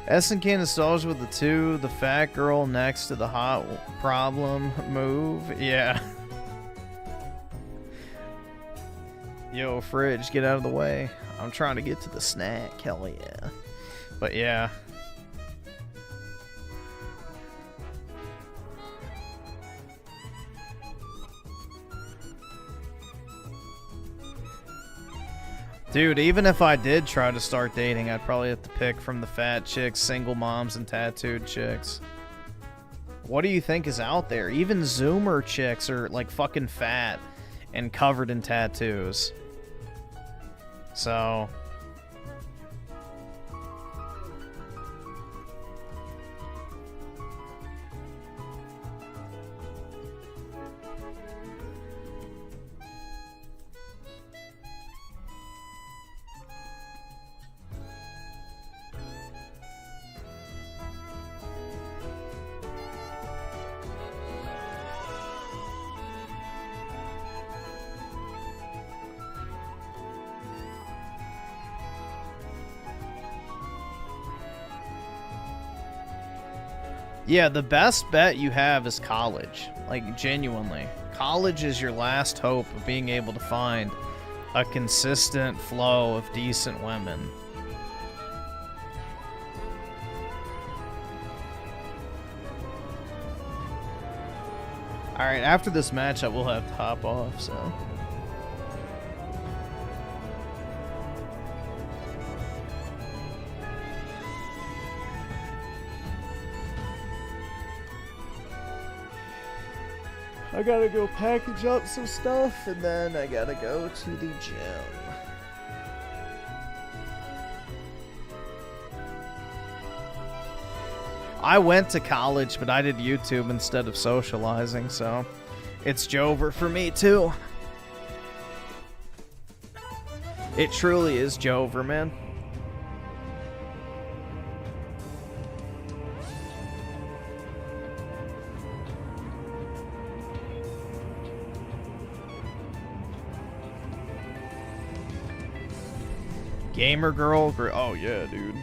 SNK nostalgia with the 2, the fat girl next to the hot problem move. Yeah. Yo, fridge, get out of the way. I'm trying to get to the snack. Hell yeah. But yeah. Dude, even if I did try to start dating, I'd probably have to pick from the fat chicks, single moms, and tattooed chicks. What do you think is out there? Even Zoomer chicks are like fucking fat and covered in tattoos. So... Yeah, the best bet you have is college. Like, genuinely. College is your last hope of being able to find a consistent flow of decent women. Alright, after this match, I will have to hop off, so... I gotta go package up some stuff, and then I gotta go to the gym. I went to college, but I did YouTube instead of socializing, so it's Jover for me, too. It truly is Jover, man. Gamer girl? Oh, yeah, dude.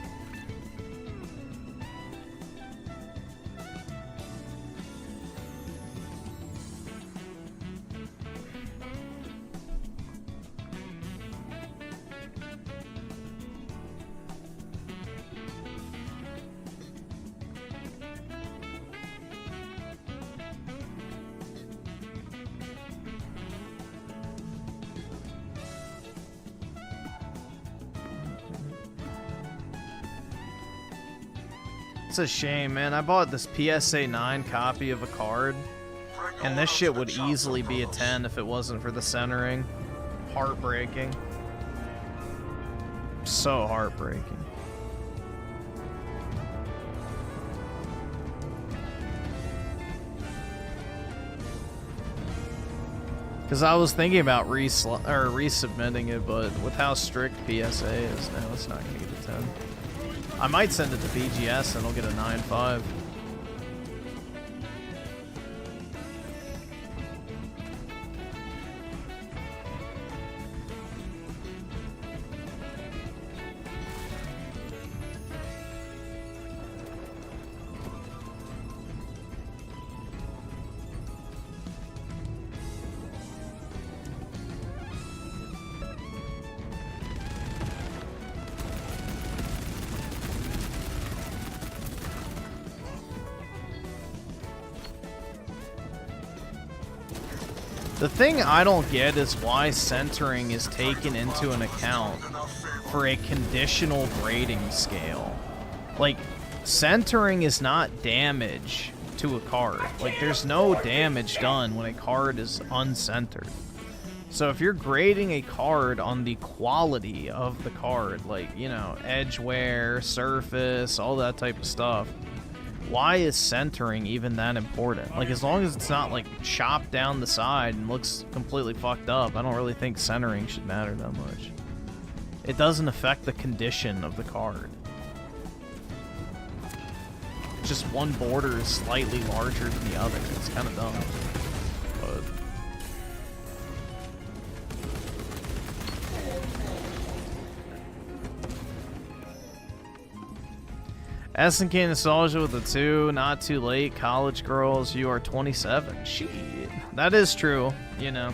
It's a shame, man. I bought this PSA 9 copy of a card, and this shit would easily be a 10 if it wasn't for the centering. Heartbreaking. So heartbreaking. Because I was thinking about resubmitting it, but with how strict PSA is now, it's not going to get a 10. I might send it to BGS and I'll get a 9.5. The thing I don't get is why centering is taken into an account for a conditional grading scale. Like, centering is not damage to a card. Like, there's no damage done when a card is uncentered. So if you're grading a card on the quality of the card, like, you know, edge wear, surface, all that type of stuff, why is centering even that important? Like, as long as it's not, like, chopped down the side and looks completely fucked up, I don't really think centering should matter that much. It doesn't affect the condition of the card. Just one border is slightly larger than the other. It's kind of dumb. But SNK Nostalgia with the 2, not too late. College girls, you are 27. Shit. That is true, you know.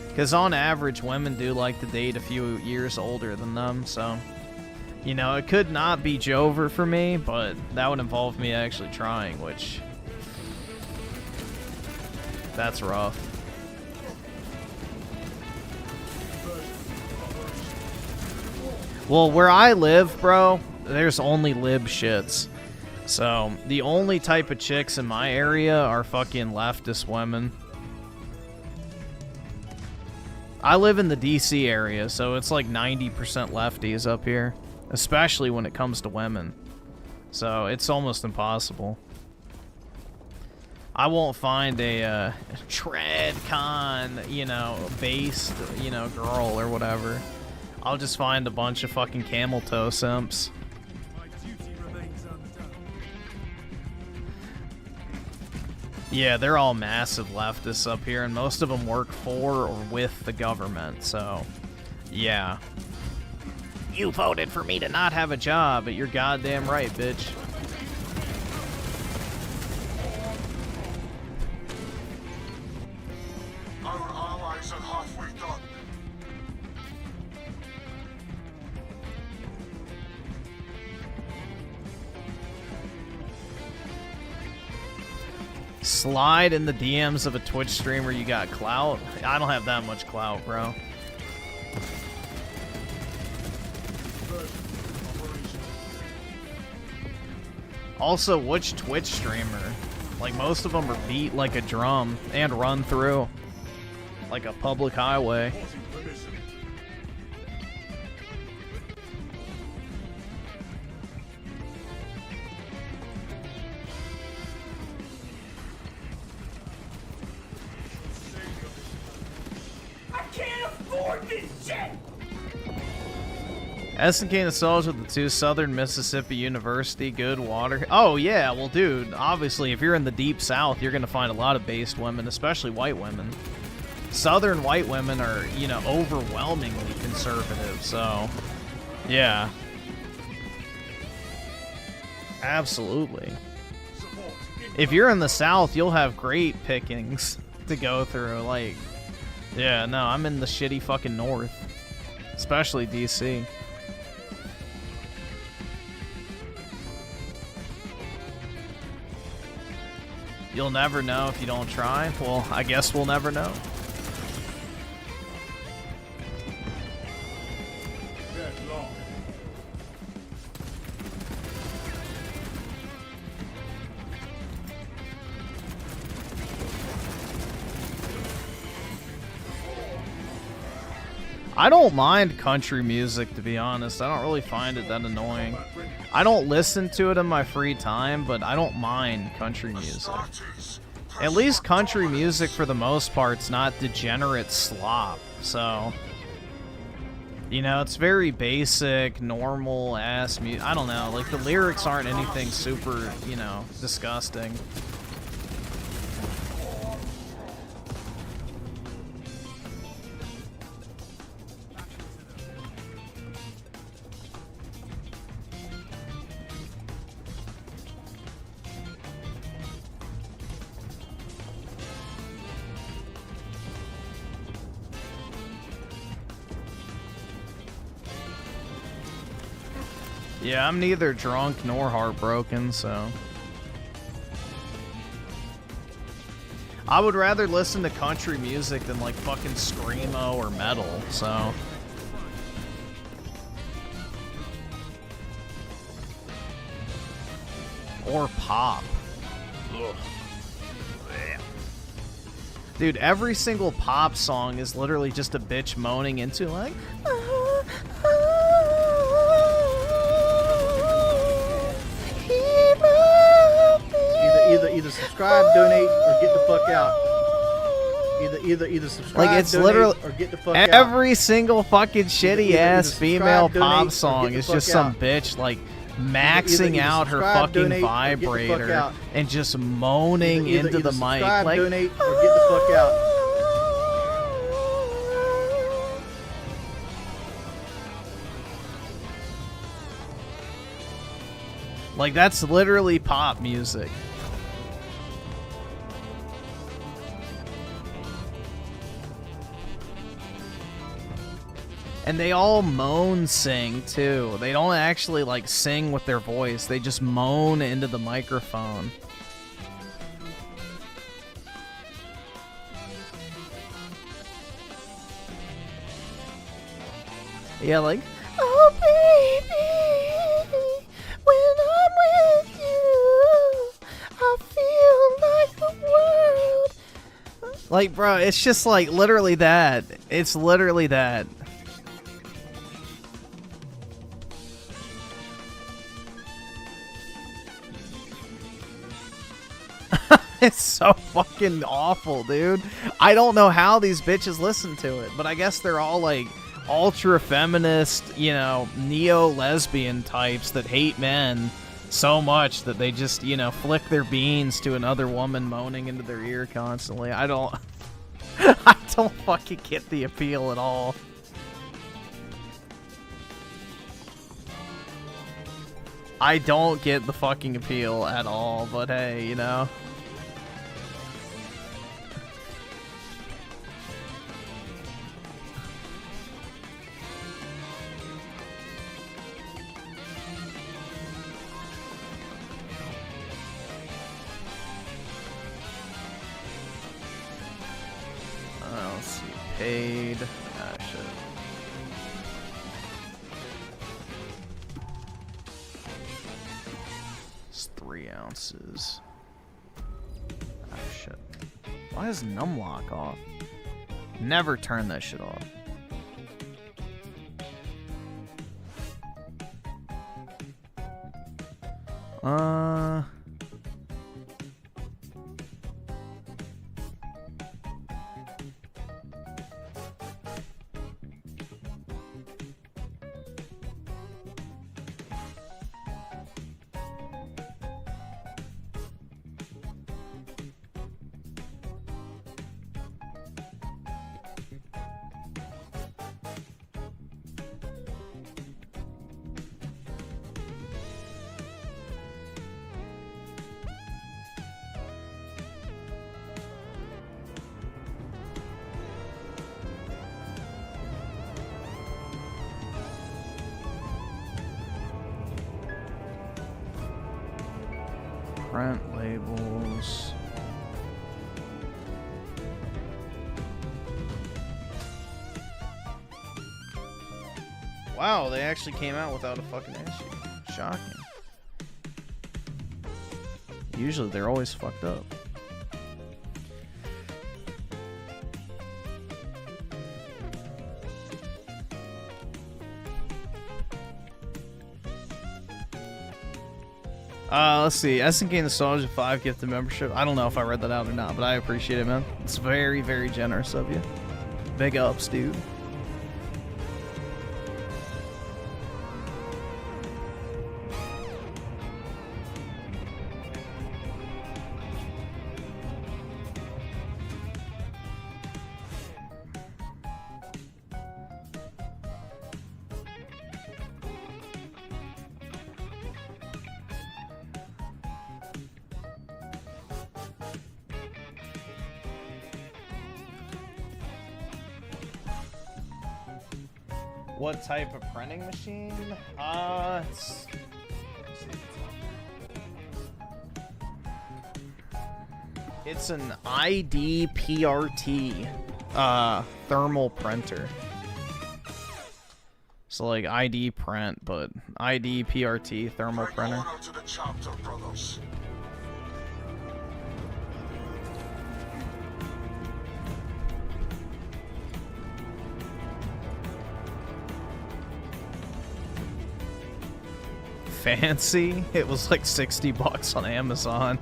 Because on average, women do like to date a few years older than them, so... You know, it could not be Jover for me, but that would involve me actually trying, which... That's rough. Well, where I live, bro, there's only lib shits. So, the only type of chicks in my area are fucking leftist women. I live in the DC area, so it's like 90% lefties up here. Especially when it comes to women. So, it's almost impossible. I won't find a TradCon, you know, based, you know, girl or whatever. I'll just find a bunch of fucking camel toe simps. Yeah, they're all massive leftists up here, and most of them work for or with the government, so, yeah. You voted for me to not have a job, but you're goddamn right, bitch. Our allies are halfway done. Slide in the DMs of a Twitch streamer you got clout? I don't have that much clout, bro. Also, which Twitch streamer? Like, most of them are beat like a drum and run through like a public highway. I can't afford this shit! SNK Nostalgia with the 2, Southern Mississippi University, good water. Oh, yeah, well, dude, obviously, if you're in the deep south, you're going to find a lot of based women, especially white women. Southern white women are, you know, overwhelmingly conservative, so, yeah. Absolutely. If you're in the south, you'll have great pickings to go through, like, yeah, no, I'm in the shitty fucking north, especially DC. You'll never know if you don't try. Well, I guess we'll never know. I don't mind country music, to be honest. I don't really find it that annoying. I don't listen to it in my free time, but I don't mind country music. At least country music, for the most part, is not degenerate slop, so... You know, it's very basic, normal-ass music. I don't know, like, the lyrics aren't anything super, you know, disgusting. Yeah, I'm neither drunk nor heartbroken, so... I would rather listen to country music than, like, fucking screamo or metal, so... Or pop. Ugh. Dude, every single pop song is literally just a bitch moaning into like. Either subscribe, donate, or get the fuck out. Either subscribe, Like, it's donate, literally or get the fuck out. every single fucking shitty ass either female subscribe, donate, pop or song get the is just fuck some out. bitch like maxing either out her subscribe, fucking donate, or get the fuck vibrator out. and just moaning Either into the mic subscribe, like. donate, or get the fuck out. Like, that's literally pop music. And they all moan sing, too. They don't actually, like, sing with their voice. They just moan into the microphone. Yeah, like, oh, baby, when I'm with you, I feel like the world. Like, bro, it's just, like, literally that. It's literally that. It's so fucking awful, dude. I don't know how these bitches listen to it, but I guess they're all, like, ultra feminist, you know, neo-lesbian types that hate men so much that they just, you know, flick their beans to another woman moaning into their ear constantly. I don't I don't fucking get the appeal at all. I don't get the fucking appeal at all, but hey, you know. Let's see, paid. Ah, shit. It's 3 ounces. Ah, shit. Why is numlock off? Never turn that shit off. Print labels. Wow, they actually came out without a fucking issue. Shocking. Usually they're always fucked up. Let's see. SNK Nostalgia 5 gifted membership. I don't know if I read that out or not, but I appreciate it, man. It's very, very generous of you. Big ups, dude. What type of printing machine? It's an ID PRT thermal printer. So like ID print, but ID PRT thermal printer. fancy. It was like 60 bucks on Amazon.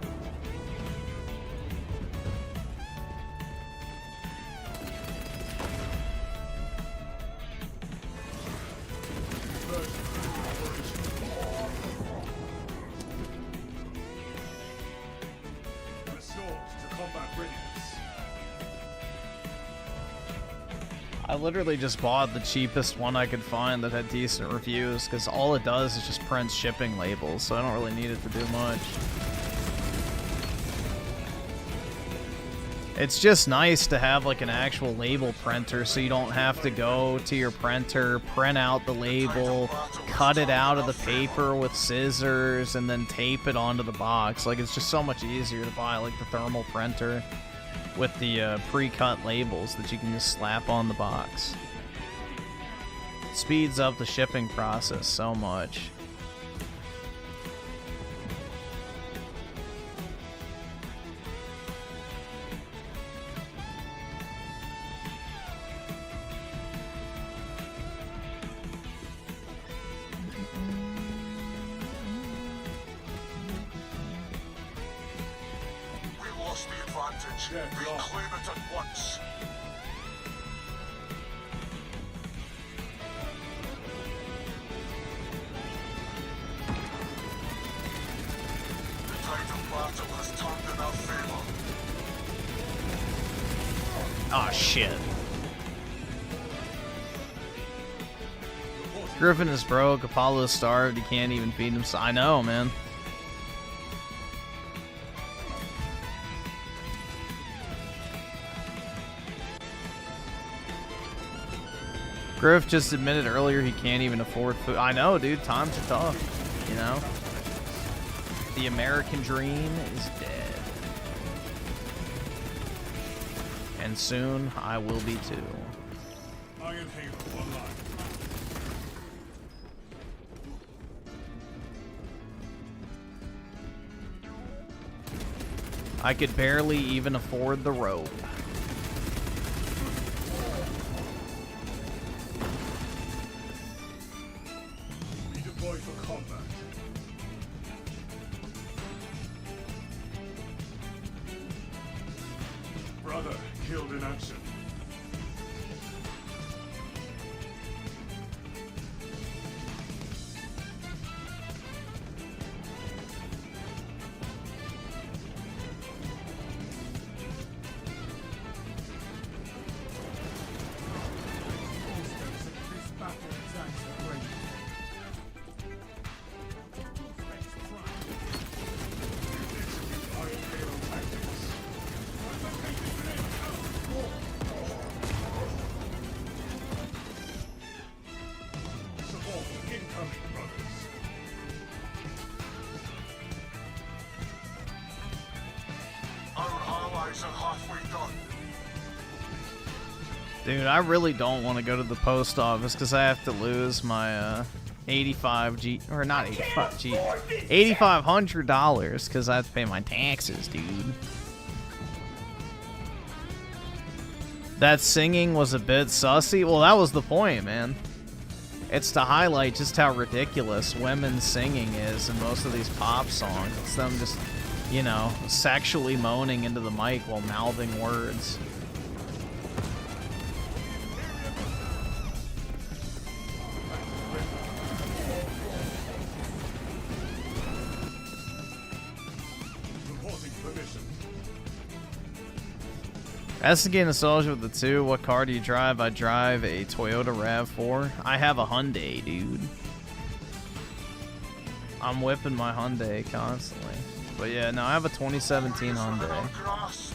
I literally just bought the cheapest one I could find that had decent reviews, because all it does is just print shipping labels, so I don't really need it to do much. It's just nice to have like an actual label printer, so you don't have to go to your printer, print out the label, cut it out of the paper with scissors, and then tape it onto the box. Like, it's just so much easier to buy like the thermal printer with the pre-cut labels that you can just slap on the box. Speeds up the shipping process so much. Reclaim it at once. The tide of battle has turned in our favor. Aw, shit. Griffin is broke, Apollo's starved, he can't even feed himself. I know, man. Griff just admitted earlier he can't even afford food. I know, dude. Times are tough, you know? The American dream is dead. And soon, I will be too. Iron Halo online. I could barely even afford the rope. Redeploy for combat. Brother killed in action. Dude, I really don't want to go to the post office because I have to lose my 85 G, or not 85 G, $8,500 because I have to pay my taxes, dude. That singing was a bit sussy. Well, that was the point, man. It's to highlight just how ridiculous women's singing is in most of these pop songs. It's them just, you know, sexually moaning into the mic while mouthing words. Investigating a soldier with the 2. What car do you drive? I drive a Toyota RAV4. I have a Hyundai, dude. I'm whipping my Hyundai constantly. But yeah, no, I have a 2017 Hyundai.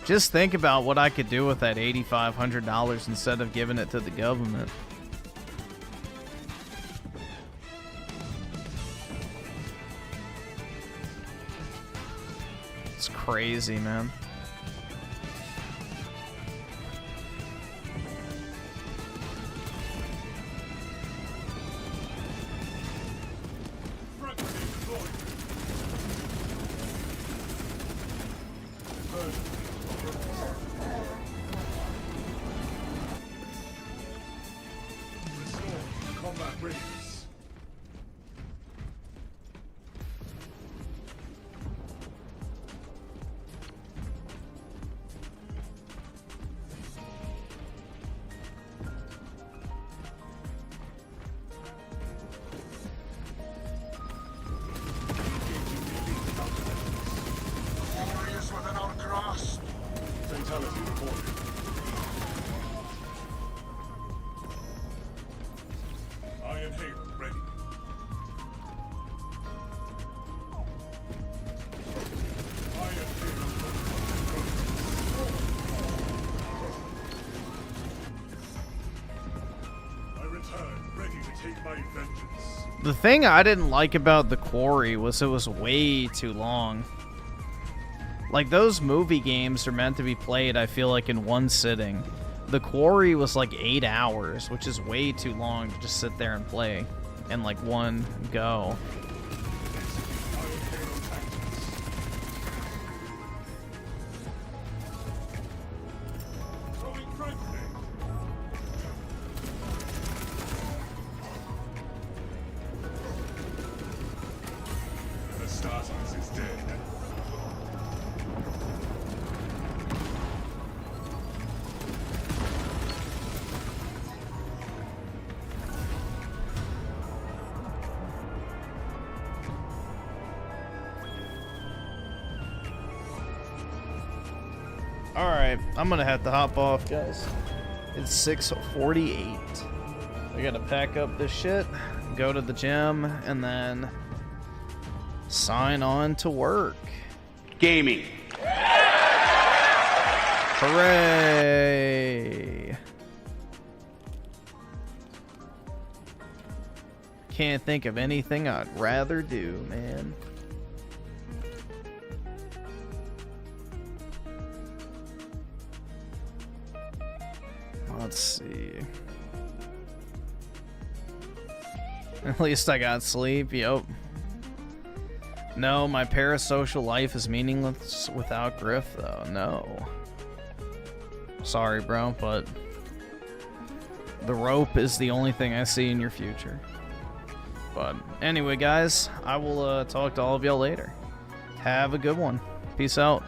Just think about what I could do with that $8,500 instead of giving it to the government. It's crazy, man. fatality reported. Iron Hail ready. Iron Hail I return ready to take my vengeance. The thing I didn't like about the quarry was it was way too long. Like, those movie games are meant to be played, I feel like, in one sitting. The quarry was like 8 hours, which is way too long to just sit there and play in like one go. The Stasis is dead. Alright, I'm gonna have to hop off, guys. It's 6:48. I gotta pack up this shit, go to the gym, and then sign on to work. Gaming. Hooray! Can't think of anything I'd rather do, man. Let's see. At least I got sleep, yep. No, my parasocial life is meaningless without Griff, though. No. Sorry, bro, but the rope is the only thing I see in your future. But anyway, guys, I will talk to all of y'all later. Have a good one. Peace out.